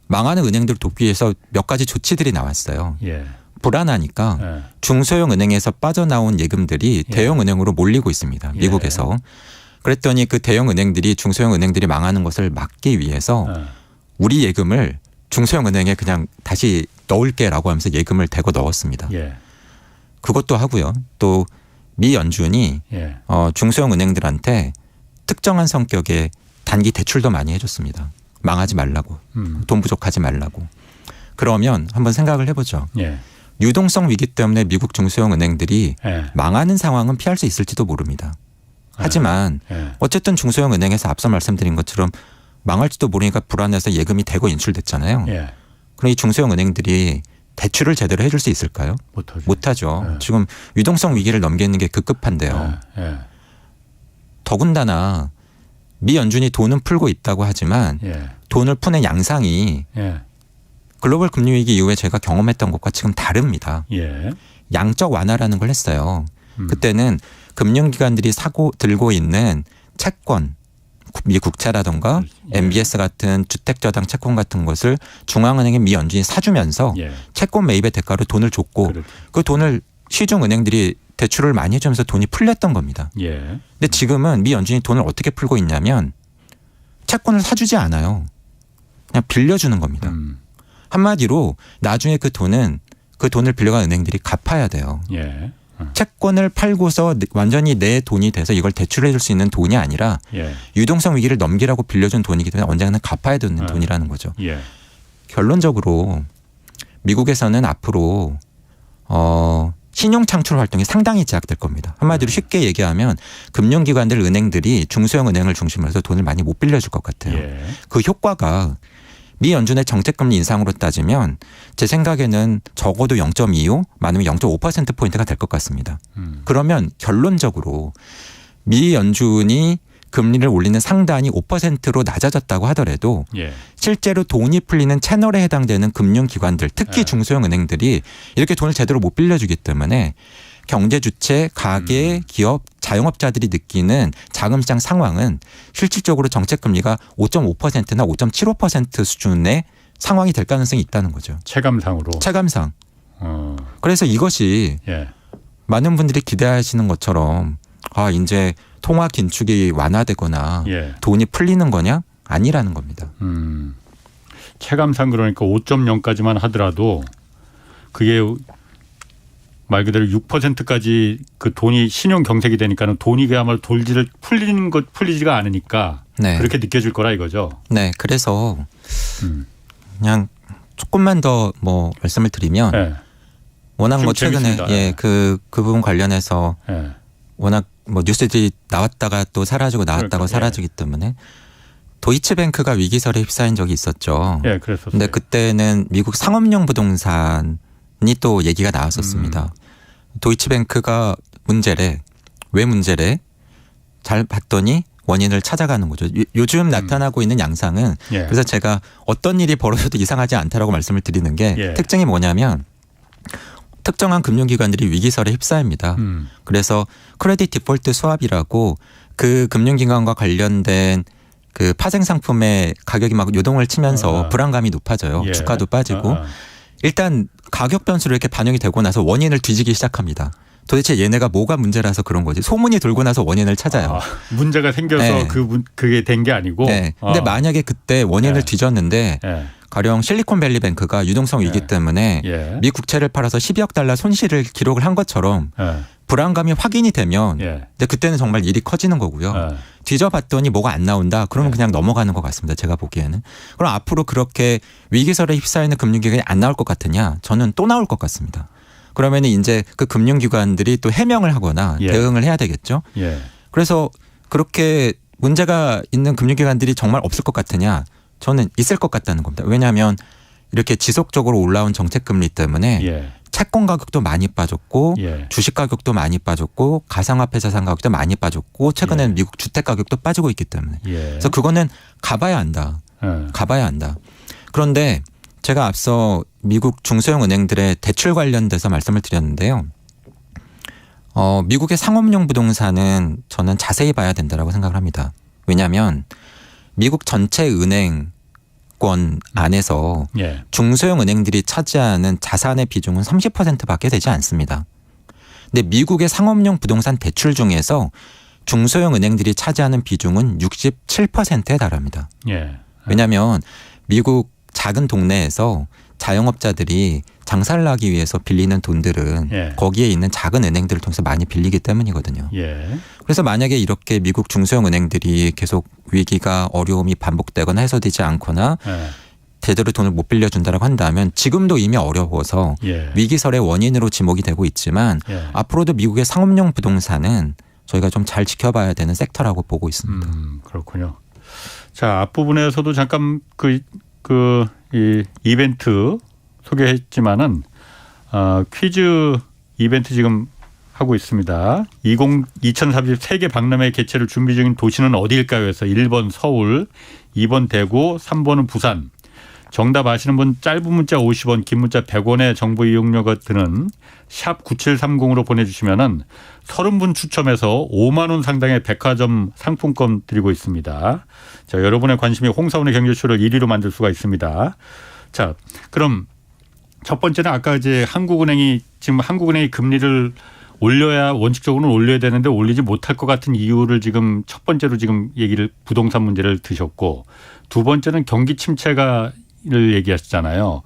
C: 망하는 은행들을 돕기 위해서 몇 가지 조치들이 나왔어요.
A: 예.
C: 불안하니까
A: 예.
C: 중소형 은행에서 빠져나온 예금들이
A: 예.
C: 대형 은행으로 몰리고 있습니다.
A: 예.
C: 미국에서. 그랬더니 그 대형 은행들이 중소형 은행들이 망하는 것을 막기 위해서 우리 예금을 중소형 은행에 그냥 다시 넣을게라고 하면서 예금을 대고 넣었습니다.
A: 예.
C: 그것도 하고요. 또 미 연준이
A: 예.
C: 중소형 은행들한테 특정한 성격의 단기 대출도 많이 해줬습니다. 망하지 말라고. 돈 부족하지 말라고. 그러면 한번 생각을 해보죠.
A: 예.
C: 유동성 위기 때문에 미국 중소형 은행들이
A: 예.
C: 망하는 상황은 피할 수 있을지도 모릅니다. 하지만
A: 예.
C: 어쨌든 중소형 은행에서 앞서 말씀드린 것처럼 망할지도 모르니까 불안해서 예금이 대거 인출됐잖아요.
A: 예.
C: 그럼 이 중소형 은행들이 대출을 제대로 해줄 수 있을까요?
A: 못하죠.
C: 못하죠.
A: 예.
C: 지금 유동성 위기를 넘기는 게 급급한데요.
A: 예.
C: 더군다나 미 연준이 돈은 풀고 있다고 하지만
A: 예.
C: 돈을 푸는 양상이
A: 예.
C: 글로벌 금융 위기 이후에 제가 경험했던 것과 지금 다릅니다.
A: 예.
C: 양적 완화라는 걸 했어요. 그때는 금융기관들이 들고 있는 채권, 미 국채라든가
A: 예.
C: MBS 같은 주택저당 채권 같은 것을 중앙은행의 미 연준이 사주면서
A: 예.
C: 채권 매입의 대가로 돈을 줬고
A: 그렇죠.
C: 그 돈을 시중 은행들이 대출을 많이 해주면서 돈이 풀렸던 겁니다.
A: 예.
C: 근데 지금은 미 연준이 돈을 어떻게 풀고 있냐면 채권을 사주지 않아요. 그냥 빌려주는 겁니다. 한마디로 나중에 그 돈을 빌려간 은행들이 갚아야 돼요.
A: 예.
C: 채권을 팔고서 완전히 내 돈이 돼서 이걸 대출해 줄 수 있는 돈이 아니라
A: 예.
C: 유동성 위기를 넘기라고 빌려준 돈이기 때문에 언젠가는 갚아야 되는 돈이라는 거죠.
A: 예.
C: 결론적으로 미국에서는 앞으로 신용 창출 활동이 상당히 제약될 겁니다. 한마디로 쉽게 얘기하면 금융기관들 은행들이 중소형 은행을 중심으로 해서 돈을 많이 못 빌려줄 것 같아요.
A: 예.
C: 그 효과가 미 연준의 정책금리 인상으로 따지면 제 생각에는 적어도 0.25 많으면 0.5%포인트가 될 것 같습니다. 그러면 결론적으로 미 연준이 금리를 올리는 상단이 5%로 낮아졌다고 하더라도
A: 예.
C: 실제로 돈이 풀리는 채널에 해당되는 금융기관들 특히
A: 예.
C: 중소형 은행들이 이렇게 돈을 제대로 못 빌려주기 때문에 경제 주체, 가계, 기업, 자영업자들이 느끼는 자금시장 상황은 실질적으로 정책금리가 5.5%나 5.75% 수준의 상황이 될 가능성이 있다는 거죠.
A: 체감상으로.
C: 체감상.
A: 어.
C: 그래서 이것이
A: 예.
C: 많은 분들이 기대하시는 것처럼 이제 통화 긴축이 완화되거나
A: 예.
C: 돈이 풀리는 거냐? 아니라는 겁니다.
A: 체감상 그러니까 5.0까지만 하더라도 그게 말 그대로 6%까지 그 돈이 신용 경색이 되니까는 돈이 그야말로 풀리지가 않으니까
C: 네.
A: 그렇게 느껴질 거라 이거죠.
C: 네, 그래서 그냥 조금만 더 뭐 말씀을 드리면
A: 네.
C: 워낙 뭐
A: 좀
C: 최근에
A: 재밌습니다.
C: 예, 그 부분 관련해서
A: 네.
C: 워낙 뭐 뉴스들이 나왔다가 또 사라지고 나왔다가
A: 그러니까,
C: 사라지기 때문에 도이치뱅크가 위기설에 휩싸인 적이 있었죠.
A: 예, 그랬었어요.
C: 근데 그때는 미국 상업용 부동산이 또 얘기가 나왔었습니다. 도이치뱅크가 문제래. 왜 문제래? 잘 봤더니 원인을 찾아가는 거죠. 요즘 나타나고 있는 양상은
A: 예.
C: 그래서 제가 어떤 일이 벌어져도 이상하지 않다라고 말씀을 드리는 게
A: 예.
C: 특징이 뭐냐면 특정한 금융기관들이 위기설에 휩싸입니다. 그래서 크레딧 디폴트 스왑이라고 그 금융기관과 관련된 그 파생 상품의 가격이 막 요동을 치면서 불안감이 높아져요.
A: 예.
C: 주가도 빠지고 일단 가격 변수로 이렇게 반영이 되고 나서 원인을 뒤지기 시작합니다. 도대체 얘네가 뭐가 문제라서 그런 거지? 소문이 돌고 나서 원인을 찾아요.
A: 문제가 생겨서
C: 네.
A: 그게 된 게 아니고.
C: 네. 근데 만약에 그때 원인을
A: 네.
C: 뒤졌는데
A: 예.
C: 가령 실리콘밸리 뱅크가 유동성 위기 때문에
A: 예.
C: 미 국채를 팔아서 12억 달러 손실을 기록을 한 것처럼
A: 예.
C: 불안감이 확인이 되면
A: 예.
C: 근데 그때는 정말 일이 커지는 거고요.
A: 예.
C: 뒤져봤더니 뭐가 안 나온다. 그러면 그냥 넘어가는 것 같습니다. 제가 보기에는. 그럼 앞으로 그렇게 위기설에 휩싸이는 금융기관이 안 나올 것 같으냐? 저는 또 나올 것 같습니다. 그러면 이제 그 금융기관들이 또 해명을 하거나
A: 예.
C: 대응을 해야 되겠죠.
A: 예.
C: 그래서 그렇게 문제가 있는 금융기관들이 정말 없을 것 같으냐? 저는 있을 것 같다는 겁니다. 왜냐하면 이렇게 지속적으로 올라온 정책금리 때문에
A: 예.
C: 채권 가격도 많이 빠졌고
A: 예.
C: 주식 가격도 많이 빠졌고 가상화폐 자산 가격도 많이 빠졌고 최근에는
A: 예.
C: 미국 주택 가격도 빠지고 있기 때문에
A: 예.
C: 그래서 그거는 가봐야 한다.
A: 예.
C: 가봐야 한다. 그런데 제가 앞서 미국 중소형 은행들의 대출 관련돼서 말씀을 드렸는데요. 미국의 상업용 부동산은 저는 자세히 봐야 된다라고 생각을 합니다. 왜냐하면 미국 전체 은행권 안에서
A: 예.
C: 중소형 은행들이 차지하는 자산의 비중은 30%밖에 되지 않습니다. 근데 미국의 상업용 부동산 대출 중에서 중소형 은행들이 차지하는 비중은 67%에 달합니다.
A: 예.
C: 왜냐하면 미국 작은 동네에서 자영업자들이 장사를 하기 위해서 빌리는 돈들은
A: 예.
C: 거기에 있는 작은 은행들을 통해서 많이 빌리기 때문이거든요.
A: 예.
C: 그래서 만약에 이렇게 미국 중소형 은행들이 계속 위기가 어려움이 반복되거나 해소되지 않거나
A: 예.
C: 제대로 돈을 못 빌려준다고 한다면 지금도 이미 어려워서
A: 예.
C: 위기설의 원인으로 지목이 되고 있지만
A: 예.
C: 앞으로도 미국의 상업용 부동산은 저희가 좀 잘 지켜봐야 되는 섹터라고 보고 있습니다.
A: 그렇군요. 자, 앞부분에서도 잠깐 이 이벤트 소개했지만은 퀴즈 이벤트 지금 하고 있습니다. 2030 세계 박람회 개최를 준비 중인 도시는 어디일까요? 해서 1번 서울, 2번 대구, 3번은 부산. 정답 아시는 분 짧은 문자 50원, 긴 문자 100원의 정보 이용료가 드는 샵 9730으로 보내주시면은 30분 추첨해서 5만 원 상당의 백화점 상품권 드리고 있습니다. 자, 여러분의 관심이 홍사원의 경제쇼를 1위로 만들 수가 있습니다. 자, 그럼 첫 번째는 아까 이제 한국은행이 금리를 원칙적으로는 올려야 되는데 올리지 못할 것 같은 이유를 지금 첫 번째로 지금 부동산 문제를 드셨고, 두 번째는 경기 침체를 얘기하시잖아요.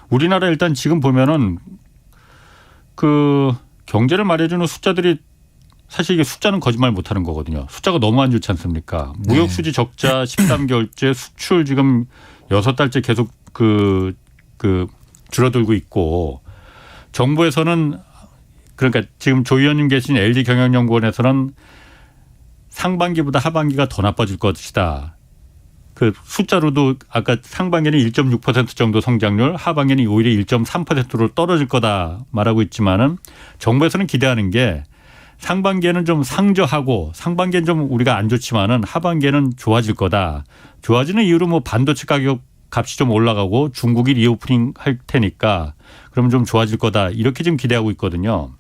A: 우리나라 일단 지금 보면은 그 경제를 말해주는 숫자들이 사실 이게 숫자는 거짓말 못하는 거거든요. 숫자가 너무 안 좋지 않습니까?
C: 네.
A: 무역 수지 적자 13개월째, 수출 지금 6달째 계속 줄어들고 있고, 정부에서는 그러니까 지금 조 의원님 계신 LG경영연구원에서는 상반기보다 하반기가 더 나빠질 것이다. 그 숫자로도 아까 상반기는 1.6% 정도 성장률, 하반기는 오히려 1.3%로 떨어질 거다 말하고 있지만은 정부에서는 기대하는 게 상반기에는 좀 상저하고 상반기에는 좀 우리가 안 좋지만은 하반기에는 좋아질 거다. 좋아지는 이유로 뭐 반도체 가격 값이 좀 올라가고 중국이 리오프닝 할 테니까 그러면 좀 좋아질 거다. 이렇게 지금 기대하고 있거든요.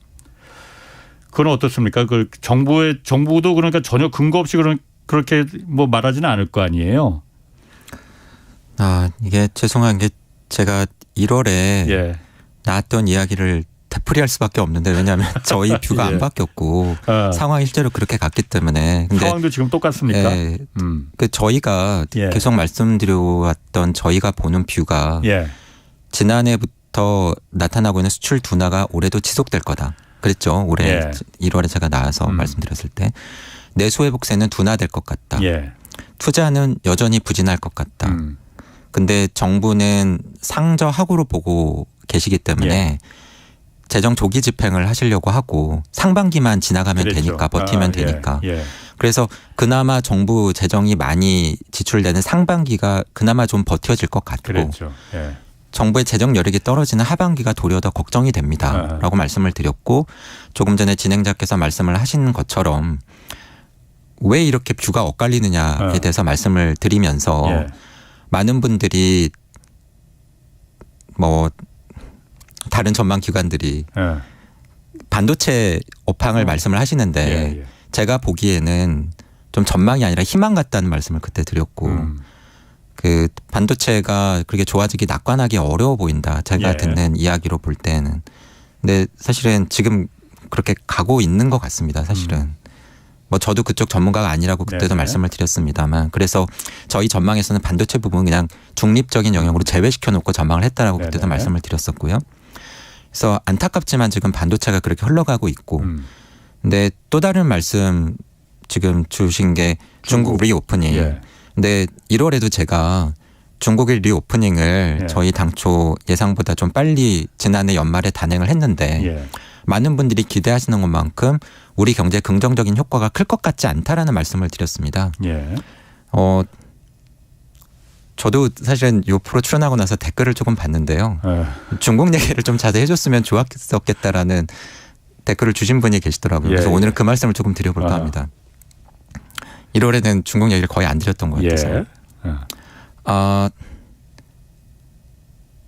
A: 그건 어떻습니까? 그 정부도 그러니까 전혀 근거 없이 그렇게 뭐 말하지는 않을 거 아니에요.
C: 이게 죄송한 게 제가 1월에
A: 예.
C: 나왔던 이야기를 되풀이할 수밖에 없는데 왜냐하면 저희 뷰가
A: 예.
C: 안 바뀌었고 상황이 실제로 그렇게 갔기 때문에 근데
A: 상황도 지금 똑같습니까?
C: 예, 그 저희가
A: 예.
C: 계속 말씀드려왔던 저희가 보는 뷰가
A: 예.
C: 지난해부터 4월부터 나타나고 있는 수출 둔화가 올해도 지속될 거다. 그랬죠. 올해
A: 예.
C: 1월에 제가 나와서 말씀드렸을 때 내수 회복세는 둔화될 것 같다.
A: 예.
C: 투자는 여전히 부진할 것 같다. 근데 정부는 상저하고로 보고 계시기 때문에
A: 예.
C: 재정 조기 집행을 하시려고 하고 상반기만 지나가면
A: 그랬죠.
C: 되니까 버티면
A: 예.
C: 되니까.
A: 예.
C: 그래서 그나마 정부 재정이 많이 지출되는 상반기가 그나마 좀 버텨질 것 같고
A: 그랬죠. 예.
C: 정부의 재정 여력이 떨어지는 하반기가 도리어 더 걱정이 됩니다라고 말씀을 드렸고 조금 전에 진행자께서 말씀을 하신 것처럼 왜 이렇게 뷰가 엇갈리느냐에 대해서 말씀을 드리면서
A: 예.
C: 많은 분들이 뭐 다른 전망 기관들이
A: 예.
C: 반도체 업황을 말씀을 하시는데
A: 예. 예.
C: 제가 보기에는 좀 전망이 아니라 희망 같다는 말씀을 그때 드렸고 그 반도체가 그렇게 좋아지기 낙관하기 어려워 보인다. 제가
A: 예.
C: 듣는 이야기로 볼 때는. 근데 사실은 지금 그렇게 가고 있는 것 같습니다. 사실은. 뭐 저도 그쪽 전문가가 아니라고 그때도
A: 네네.
C: 말씀을 드렸습니다만 그래서 저희 전망에서는 반도체 부분은 그냥 중립적인 영역으로 제외시켜 놓고 전망을 했다라고 그때도
A: 네네.
C: 말씀을 드렸었고요. 그래서 안타깝지만 지금 반도체가 그렇게 흘러가고 있고 근데 또 다른 말씀 지금 주신 게 중국 리오프닝.
A: 예.
C: 근데 1월에도 제가 중국의 리오프닝을
A: 예.
C: 저희 당초 예상보다 좀 빨리 지난해 연말에 단행을 했는데
A: 예.
C: 많은 분들이 기대하시는 것만큼 우리 경제에 긍정적인 효과가 클 것 같지 않다라는 말씀을 드렸습니다.
A: 예.
C: 저도 사실은 요 프로 출연하고 나서 댓글을 조금 봤는데요. 중국 얘기를 좀 자세히 해줬으면 좋았겠다라는 댓글을 주신 분이 계시더라고요. 그래서
A: 예.
C: 오늘은 그 말씀을 조금 드려볼까 합니다. 1월에는 중국 얘기를 거의 안 드렸던 것 같아서요.
A: 예.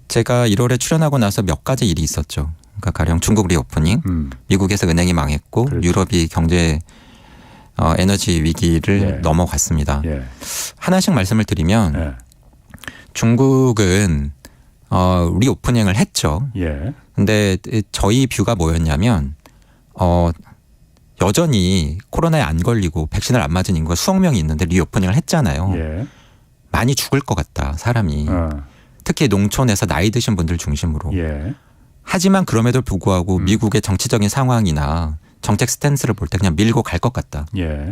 C: 제가 1월에 출연하고 나서 몇 가지 일이 있었죠. 그러니까 가령 중국 리오프닝, 미국에서 은행이 망했고
A: 그렇죠.
C: 유럽이 경제 에너지 위기를
A: 예.
C: 넘어갔습니다.
A: 예.
C: 하나씩 말씀을 드리면
A: 예.
C: 중국은 리오프닝을 했죠.
A: 예.
C: 근데 저희 뷰가 뭐였냐면 여전히 코로나에 안 걸리고 백신을 안 맞은 인구가 수억 명이 있는데 리오프닝을 했잖아요.
A: 예.
C: 많이 죽을 것 같다 사람이. 특히 농촌에서 나이 드신 분들 중심으로.
A: 예.
C: 하지만 그럼에도 불구하고 미국의 정치적인 상황이나 정책 스탠스를 볼 때 그냥 밀고 갈 것 같다.
A: 예.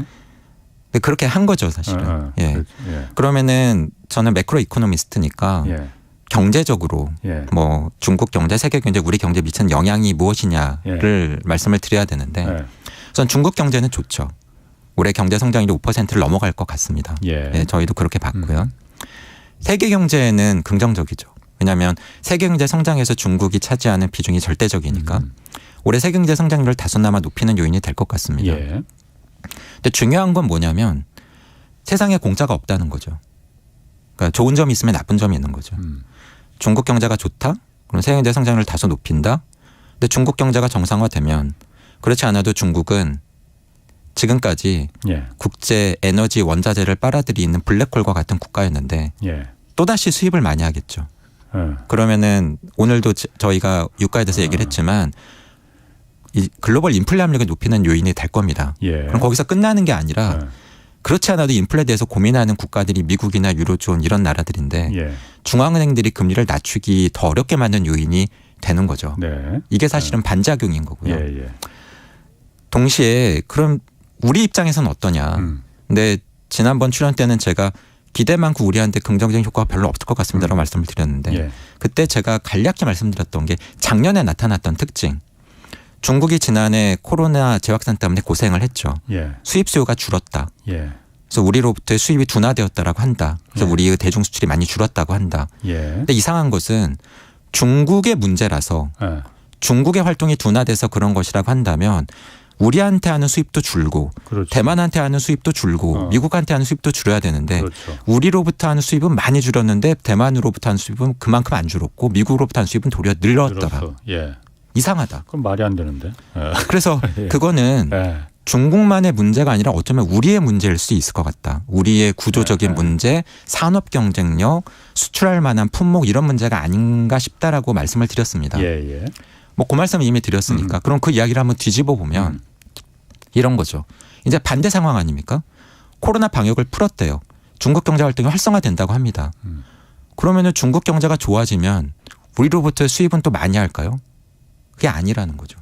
C: 근데 그렇게 한 거죠 사실은. 예.
A: 그렇죠. 예.
C: 그러면은 저는 매크로 이코노미스트니까
A: 예.
C: 경제적으로
A: 예.
C: 뭐 중국 경제, 세계 경제, 우리 경제에 미치는 영향이 무엇이냐를 말씀을 드려야 되는데
A: 예.
C: 우선 중국 경제는 좋죠. 올해 경제 성장률이 5%를 넘어갈 것 같습니다.
A: 예.
C: 예, 저희도 그렇게 봤고요. 세계 경제는 긍정적이죠. 왜냐하면 세계 경제 성장에서 중국이 차지하는 비중이 절대적이니까 올해 세계 경제 성장률을 다소나마 높이는 요인이 될 것 같습니다.
A: 예.
C: 근데 중요한 건 뭐냐면 세상에 공짜가 없다는 거죠. 그러니까 좋은 점이 있으면 나쁜 점이 있는 거죠. 중국 경제가 좋다? 그럼 세계 경제 성장률을 다소 높인다? 근데 중국 경제가 정상화되면 그렇지 않아도 중국은 지금까지
A: 예.
C: 국제 에너지 원자재를 빨아들이는 블랙홀과 같은 국가였는데
A: 예.
C: 또다시 수입을 많이 하겠죠.
A: 예.
C: 그러면은 오늘도 저희가 유가에 대해서 얘기를 했지만 이 글로벌 인플레 압력을 높이는 요인이 될 겁니다.
A: 예.
C: 그럼 거기서 끝나는 게 아니라
A: 예.
C: 그렇지 않아도 인플레에 대해서 고민하는 국가들이 미국이나 유로존 이런 나라들인데
A: 예.
C: 중앙은행들이 금리를 낮추기 더 어렵게 만든 요인이 되는 거죠.
A: 네.
C: 이게 사실은 반작용인 거고요.
A: 예. 예.
C: 동시에 그럼 우리 입장에서는 어떠냐. 근데 지난번 출연 때는 제가 기대 많고 우리한테 긍정적인 효과가 별로 없을 것 같습니다라고 말씀을 드렸는데
A: 예.
C: 그때 제가 간략히 말씀드렸던 게 작년에 나타났던 특징. 중국이 지난해 코로나 재확산 때문에 고생을 했죠.
A: 예.
C: 수입 수요가 줄었다.
A: 예.
C: 그래서 우리로부터의 수입이 둔화되었다라고 한다. 그래서
A: 예.
C: 우리의 대중 수출이 많이 줄었다고 한다.
A: 예.
C: 근데 이상한 것은 중국의 문제라서
A: 예.
C: 중국의 활동이 둔화돼서 그런 것이라고 한다면 우리한테 하는 수입도 줄고
A: 그렇죠.
C: 대만한테 하는 수입도 줄고 미국한테 하는 수입도 줄여야 되는데
A: 그렇죠.
C: 우리로부터 하는 수입은 많이 줄었는데 대만으로부터 하는 수입은 그만큼 안 줄었고 미국으로부터 하는 수입은 도리어 늘었더라.
A: 늘었어. 예.
C: 이상하다.
A: 그럼 말이 안 되는데. 예.
C: 그래서
A: 예.
C: 그거는
A: 예.
C: 중국만의 문제가 아니라 어쩌면 우리의 문제일 수 있을 것 같다. 우리의 구조적인 문제, 산업 경쟁력, 수출할 만한 품목 이런 문제가 아닌가 싶다라고 말씀을 드렸습니다.
A: 예. 예.
C: 뭐 그 말씀을 이미 드렸으니까 그럼 그 이야기를 한번 뒤집어 보면 이런 거죠. 이제 반대 상황 아닙니까? 코로나 방역을 풀었대요. 중국 경제 활동이 활성화된다고 합니다. 그러면은 중국 경제가 좋아지면 우리로부터 수입은 또 많이 할까요? 그게 아니라는 거죠.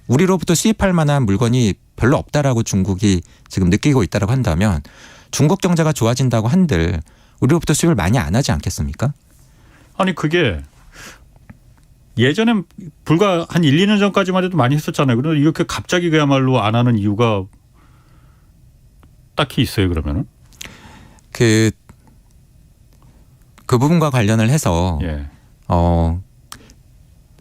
C: 우리로부터 수입할 만한 물건이 별로 없다라고 중국이 지금 느끼고 있다고 한다면 중국 경제가 좋아진다고 한들 우리로부터 수입을 많이 안 하지 않겠습니까?
A: 아니 그게 예전엔 불과 한 1, 2년 전까지만 해도 많이 했었잖아요. 그런데 이렇게 갑자기 그야말로 안 하는 이유가 딱히 있어요, 그러면은?
C: 그 부분과 관련을 해서
A: 예.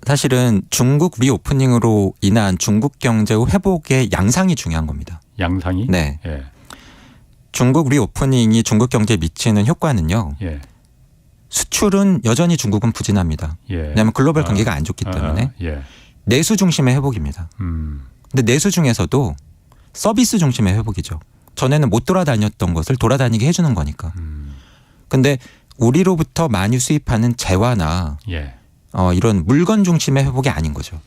C: 사실은 중국 리오프닝으로 인한 중국 경제 회복의 양상이 중요한 겁니다.
A: 양상이?
C: 네.
A: 예.
C: 중국 리오프닝이 중국 경제에 미치는 효과는요.
A: 예.
C: 수출은 여전히 중국은 부진합니다.
A: 예.
C: 왜냐하면 글로벌 경기가 안 좋기 때문에
A: 예.
C: 내수 중심의 회복입니다. 근데 내수 중에서도 서비스 중심의 회복이죠. 전에는 못 돌아다녔던 것을 돌아다니게 해주는 거니까. 근데 우리로부터 많이 수입하는 재화나
A: 예.
C: 이런 물건 중심의 회복이 아닌 거죠.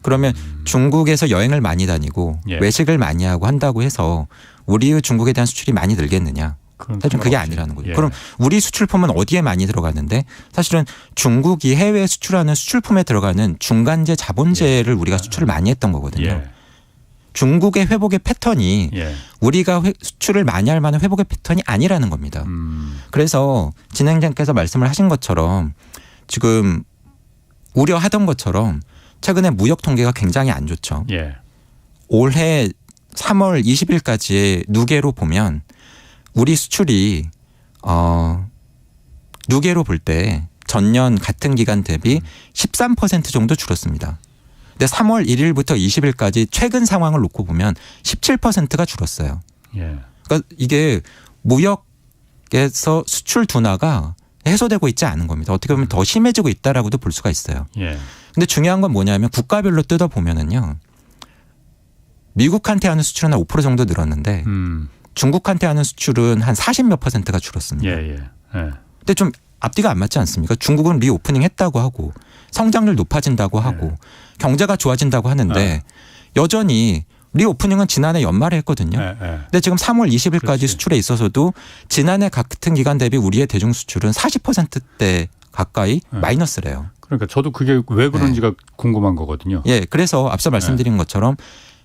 C: 그러면 중국에서 여행을 많이 다니고
A: 예.
C: 외식을 많이 하고 한다고 해서 우리의 중국에 대한 수출이 많이 늘겠느냐. 사실은 그게 아니라는 거죠.
A: 예.
C: 그럼 우리 수출품은 어디에 많이 들어가는데 사실은 중국이 해외에 수출하는 수출품에 들어가는 중간재 자본재를 우리가 수출을 많이 했던 거거든요.
A: 예.
C: 중국의 회복의 패턴이
A: 예.
C: 우리가 수출을 많이 할 만한 회복의 패턴이 아니라는 겁니다. 그래서 진행자께서 말씀을 하신 것처럼 지금 우려하던 것처럼 최근에 무역 통계가 굉장히 안 좋죠.
A: 예.
C: 올해 3월 20일까지의 누계로 보면 우리 수출이 누계로 볼 때 전년 같은 기간 대비 13% 정도 줄었습니다. 근데 3월 1일부터 20일까지 최근 상황을 놓고 보면 17%가 줄었어요.
A: 예.
C: 그러니까 이게 무역에서 수출 둔화가 해소되고 있지 않은 겁니다. 어떻게 보면 더 심해지고 있다라고도 볼 수가 있어요.
A: 예.
C: 근데 중요한 건 뭐냐면 국가별로 뜯어보면은요. 미국한테 하는 수출은 한 5% 정도 늘었는데 중국한테 하는 수출은 한 40몇 %가 줄었습니다.
A: 예. 예.
C: 근데 좀 앞뒤가 안 맞지 않습니까? 중국은 리오프닝 했다고 하고 성장률 높아진다고 하고 경제가 좋아진다고 하는데 여전히 리오프닝은 지난해 연말에 했거든요. 근데 지금 3월 20일까지
A: 그렇지.
C: 수출에 있어서도 지난해 같은 기간 대비 우리의 대중 수출은 40%대 가까이 마이너스래요.
A: 그러니까 저도 그게 왜 그런지가 궁금한 거거든요.
C: 예, 그래서 앞서 말씀드린 것처럼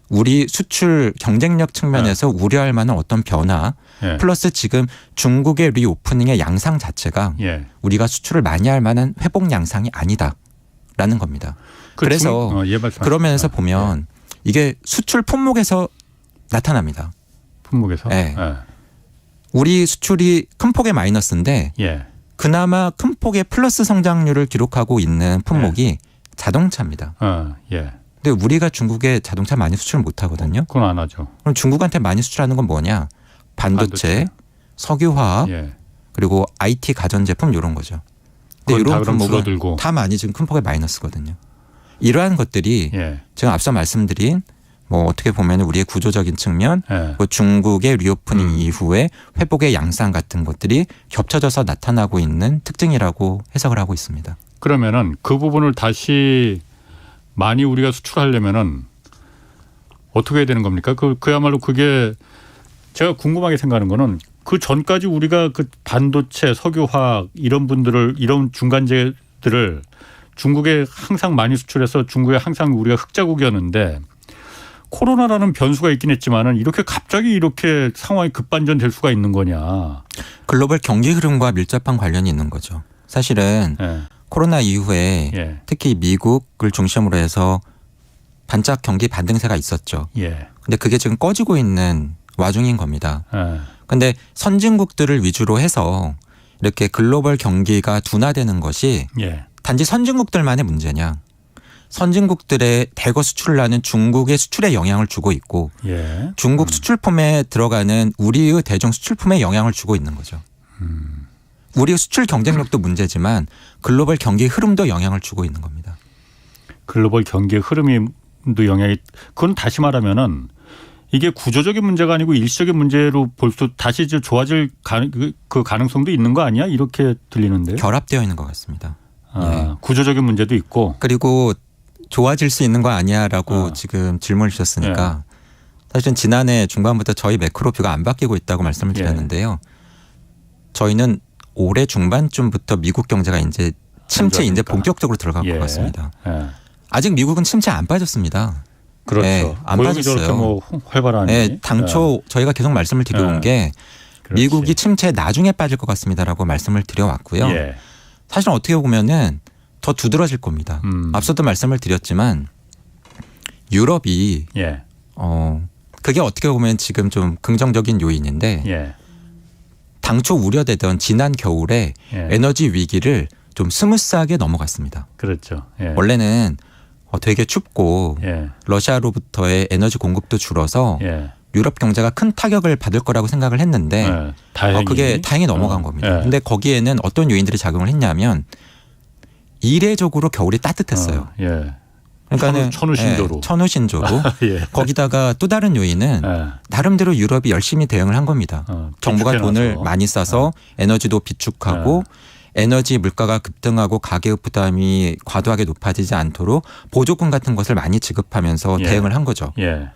C: 우리 수출 경쟁력 측면에서 우려할 만한 어떤 변화 플러스 지금 중국의 리오프닝의 양상 자체가
A: 예.
C: 우리가 수출을 많이 할 만한 회복 양상이 아니다라는 겁니다. 그래서 그런 면에서 보면 이게 수출 품목에서 나타납니다.
A: 품목에서?
C: 네.
A: 예.
C: 우리 수출이 큰 폭의 마이너스인데
A: 예.
C: 그나마 큰 폭의 플러스 성장률을 기록하고 있는 품목이 자동차입니다.
A: 예.
C: 근데 우리가 중국에 자동차 많이 수출 못 하거든요.
A: 그건 안 하죠.
C: 그럼 중국한테 많이 수출하는 건 뭐냐? 반도체, 석유화학,
A: 예.
C: 그리고 IT 가전제품 이런 거죠.
A: 그건
C: 근데
A: 다
C: 이런
A: 그럼
C: 품목은
A: 줄어들고.
C: 다 많이 지금 큰 폭의 마이너스거든요. 이러한 것들이
A: 예.
C: 제가 앞서 말씀드린 뭐 어떻게 보면 우리의 구조적인 측면,
A: 예.
C: 뭐 중국의 리오프닝 이후에 회복의 양상 같은 것들이 겹쳐져서 나타나고 있는 특징이라고 해석을 하고 있습니다.
A: 그러면은 그 부분을 다시 많이 우리가 수출하려면은 어떻게 해야 되는 겁니까? 그야말로 그게 제가 궁금하게 생각하는 거는 그 전까지 우리가 그 반도체, 석유화학 이런 분들을 이런 중간재들을 중국에 항상 많이 수출해서 중국에 항상 우리가 흑자국이었는데 코로나라는 변수가 있긴 했지만은 이렇게 갑자기 이렇게 상황이 급반전될 수가 있는 거냐?
C: 글로벌 경기 흐름과 밀접한 관련이 있는 거죠. 사실은
A: 예.
C: 코로나 이후에
A: 예.
C: 특히 미국을 중심으로 해서 반짝 경기 반등세가 있었죠.
A: 예.
C: 근데 그게 지금 꺼지고 있는 와중인 겁니다.
A: 예.
C: 근데 선진국들을 위주로 해서 이렇게 글로벌 경기가 둔화되는 것이
A: 예.
C: 단지 선진국들만의 문제냐. 선진국들의 대거 수출을 하는 중국의 수출에 영향을 주고 있고
A: 예.
C: 중국 수출품에 들어가는 우리의 대중 수출품에 영향을 주고 있는 거죠. 우리의 수출 경쟁력도 문제지만 글로벌 경기 흐름도 영향을 주고 있는 겁니다.
A: 글로벌 경기의 흐름도 영향이 그건 다시 말하면은 이게 구조적인 문제가 아니고 일시적인 문제로 볼 수 다시 이제 좋아질 그 가능성도 있는 거 아니야? 이렇게 들리는데요.
C: 결합되어 있는 것 같습니다. 예.
A: 구조적인 문제도 있고.
C: 그리고 좋아질 수 있는 거 아니야라고 지금 질문을 주셨으니까 사실은 지난해 중반부터 저희 매크로 뷰가 안 바뀌고 있다고 말씀을 드렸는데요. 저희는 올해 중반쯤부터 미국 경제가 이제 침체 이제
A: 좋아지니까.
C: 본격적으로 들어갈
A: 예.
C: 것 같습니다.
A: 예.
C: 아직 미국은 침체 안 빠졌습니다.
A: 그렇죠.
C: 네, 안
A: 고용이 저렇게
C: 빠졌어요.
A: 뭐 활발하니.
C: 네, 당초 저희가 계속 말씀을 드려온
A: 예.
C: 게
A: 그렇지.
C: 미국이 침체 나중에 빠질 것 같습니다라고 말씀을 드려왔고요.
A: 예.
C: 사실은 어떻게 보면은 더 두드러질 겁니다. 앞서도 말씀을 드렸지만 유럽이
A: 예.
C: 그게 어떻게 보면 지금 좀 긍정적인 요인인데
A: 예.
C: 당초 우려되던 지난 겨울에
A: 예.
C: 에너지 위기를 좀 스무스하게 넘어갔습니다.
A: 그렇죠. 예.
C: 원래는 되게 춥고
A: 예.
C: 러시아로부터의 에너지 공급도 줄어서
A: 예.
C: 유럽 경제가 큰 타격을 받을 거라고 생각을 했는데
A: 예. 다행히.
C: 그게 다행히 넘어간 겁니다.
A: 예.
C: 근데 거기에는 어떤 요인들이 작용을 했냐면 이례적으로 겨울이 따뜻했어요.
A: 예.
C: 그러니까는
A: 천우신조로.
C: 예, 천우신조로.
A: 예.
C: 거기다가 또 다른 요인은
A: 예.
C: 나름대로 유럽이 열심히 대응을 한 겁니다. 정부가
A: 비축해놔서.
C: 돈을 많이 써서 에너지도 비축하고 에너지 물가가 급등하고 가계의 부담이 과도하게 높아지지 않도록 보조금 같은 것을 많이 지급하면서
A: 예.
C: 대응을 한 거죠.
A: 예.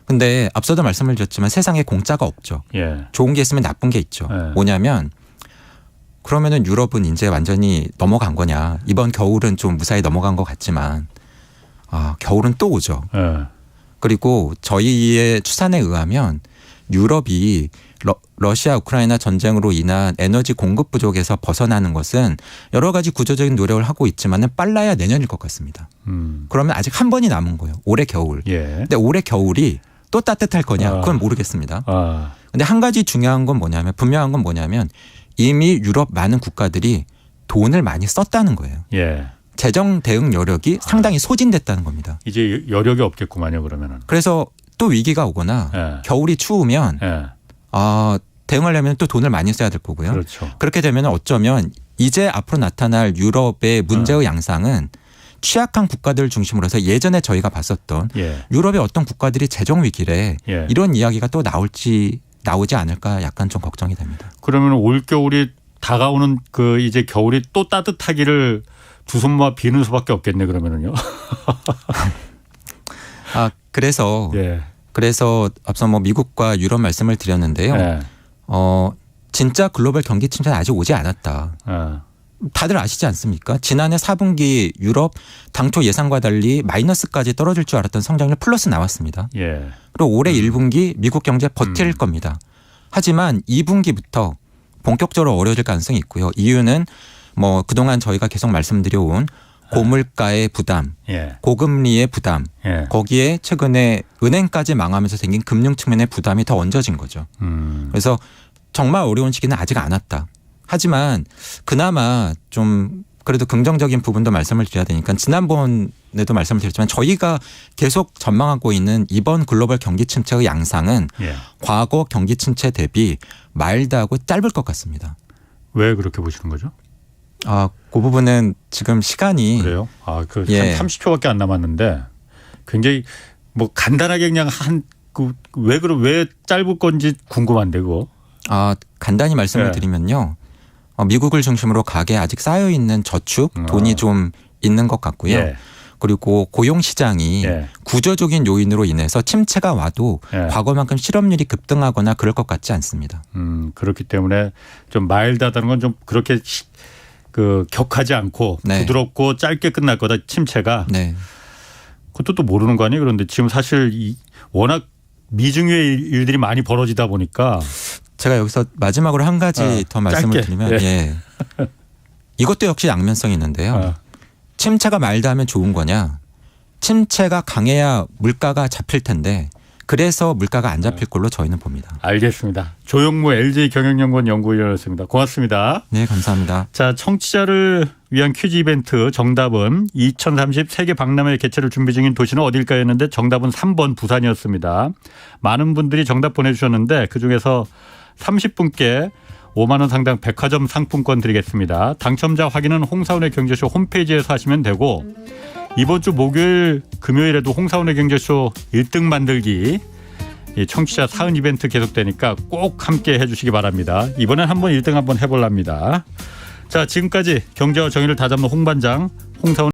C: 근데 앞서도 말씀을 드렸지만 세상에 공짜가 없죠.
A: 예.
C: 좋은 게 있으면 나쁜 게 있죠.
A: 예.
C: 뭐냐면 그러면은 유럽은 이제 완전히 넘어간 거냐. 이번 겨울은 좀 무사히 넘어간 것 같지만 겨울은 또 오죠.
A: 예.
C: 그리고 저희의 추산에 의하면 유럽이 러시아 우크라이나 전쟁으로 인한 에너지 공급 부족에서 벗어나는 것은 여러 가지 구조적인 노력을 하고 있지만은 빨라야 내년일 것 같습니다. 그러면 아직 한 번이 남은 거예요. 올해 겨울.
A: 예.
C: 근데 올해 겨울이 또 따뜻할 거냐? 그건 모르겠습니다. 근데 한 가지 중요한 건 뭐냐면 분명한 건 뭐냐면 이미 유럽 많은 국가들이 돈을 많이 썼다는 거예요.
A: 예.
C: 재정 대응 여력이 상당히 소진됐다는 겁니다.
A: 이제 여력이 없겠구만요, 그러면은.
C: 그래서 또 위기가 오거나
A: 예.
C: 겨울이 추우면
A: 예.
C: 대응하려면 또 돈을 많이 써야 될 거고요.
A: 그렇죠.
C: 그렇게 되면 어쩌면 이제 앞으로 나타날 유럽의 문제의 양상은 취약한 국가들 중심으로 해서 예전에 저희가 봤었던
A: 예.
C: 유럽의 어떤 국가들이 재정 위기래
A: 예.
C: 이런 이야기가 또 나오지 않을까 약간 좀 걱정이 됩니다.
A: 그러면 올 겨울이 다가오는 그 이제 겨울이 또 따뜻하기를 두 손 모아 비는 수밖에 없겠네, 그러면은요.
C: 그래서
A: 예.
C: 앞서 뭐 미국과 유럽 말씀을 드렸는데요.
A: 예.
C: 진짜 글로벌 경기 침체는 아직 오지 않았다. 다들 아시지 않습니까? 지난해 4분기 유럽 당초 예상과 달리 마이너스까지 떨어질 줄 알았던 성장률 플러스 나왔습니다.
A: 예.
C: 그리고 올해 1분기 미국 경제 버틸 겁니다. 하지만 2분기부터 본격적으로 어려워질 가능성이 있고요. 이유는 뭐 그동안 저희가 계속 말씀드려온 고물가의 부담,
A: 예.
C: 고금리의 부담,
A: 예.
C: 거기에 최근에 은행까지 망하면서 생긴 금융 측면의 부담이 더 얹어진 거죠. 그래서 정말 어려운 시기는 아직 안 왔다. 하지만 그나마 좀 그래도 긍정적인 부분도 말씀을 드려야 되니까 지난번에도 말씀을 드렸지만 저희가 계속 전망하고 있는 이번 글로벌 경기 침체의 양상은
A: 예.
C: 과거 경기 침체 대비 마일드하고 짧을 것 같습니다.
A: 왜 그렇게 보시는 거죠?
C: 그 부분은 지금 시간이
A: 그래요? 그
C: 예.
A: 30초밖에 안 남았는데 굉장히 뭐 간단하게 그냥 왜 짧을 건지 궁금한데 그거.
C: 간단히 말씀을
A: 예.
C: 드리면요. 미국을 중심으로 가계에 아직 쌓여 있는 저축 돈이 좀 있는 것 같고요.
A: 예.
C: 그리고 고용 시장이
A: 예.
C: 구조적인 요인으로 인해서 침체가 와도
A: 예.
C: 과거만큼 실업률이 급등하거나 그럴 것 같지 않습니다.
A: 그렇기 때문에 좀 마일드하다는 건 좀 그렇게 격하지 않고
C: 네.
A: 부드럽고 짧게 끝날 거다 침체가.
C: 네.
A: 그것도 또 모르는 거 아니에요? 그런데 지금 사실 워낙 미중유의 일들이 많이 벌어지다 보니까.
C: 제가 여기서 마지막으로 한 가지 더 말씀을
A: 짧게.
C: 드리면
A: 예.
C: 이것도 역시 양면성이 있는데요. 침체가 마일드하면 좋은 거냐. 침체가 강해야 물가가 잡힐 텐데 그래서 물가가 안 잡힐 걸로 저희는 봅니다.
A: 알겠습니다. 조영무 LG경영연구원 연구위원이었습니다. 고맙습니다.
C: 네, 감사합니다.
A: 자, 청취자를 위한 퀴즈 이벤트 정답은 2030 세계 박람회 개최를 준비 중인 도시는 어딜까였는데 정답은 3번 부산이었습니다. 많은 분들이 정답 보내주셨는데 그중에서 30분께 5만 원 상당 백화점 상품권 드리겠습니다. 당첨자 확인은 홍사원의 경제쇼 홈페이지에서 하시면 되고 이번 주 목요일 금요일에도 홍사원의 경제쇼 1등 만들기 청취자 사은 이벤트 계속되니까 꼭 함께 해주시기 바랍니다. 이번엔 한번 1등 한번 해볼랍니다. 자, 지금까지 경제와 정의를 다잡는 홍반장 홍사원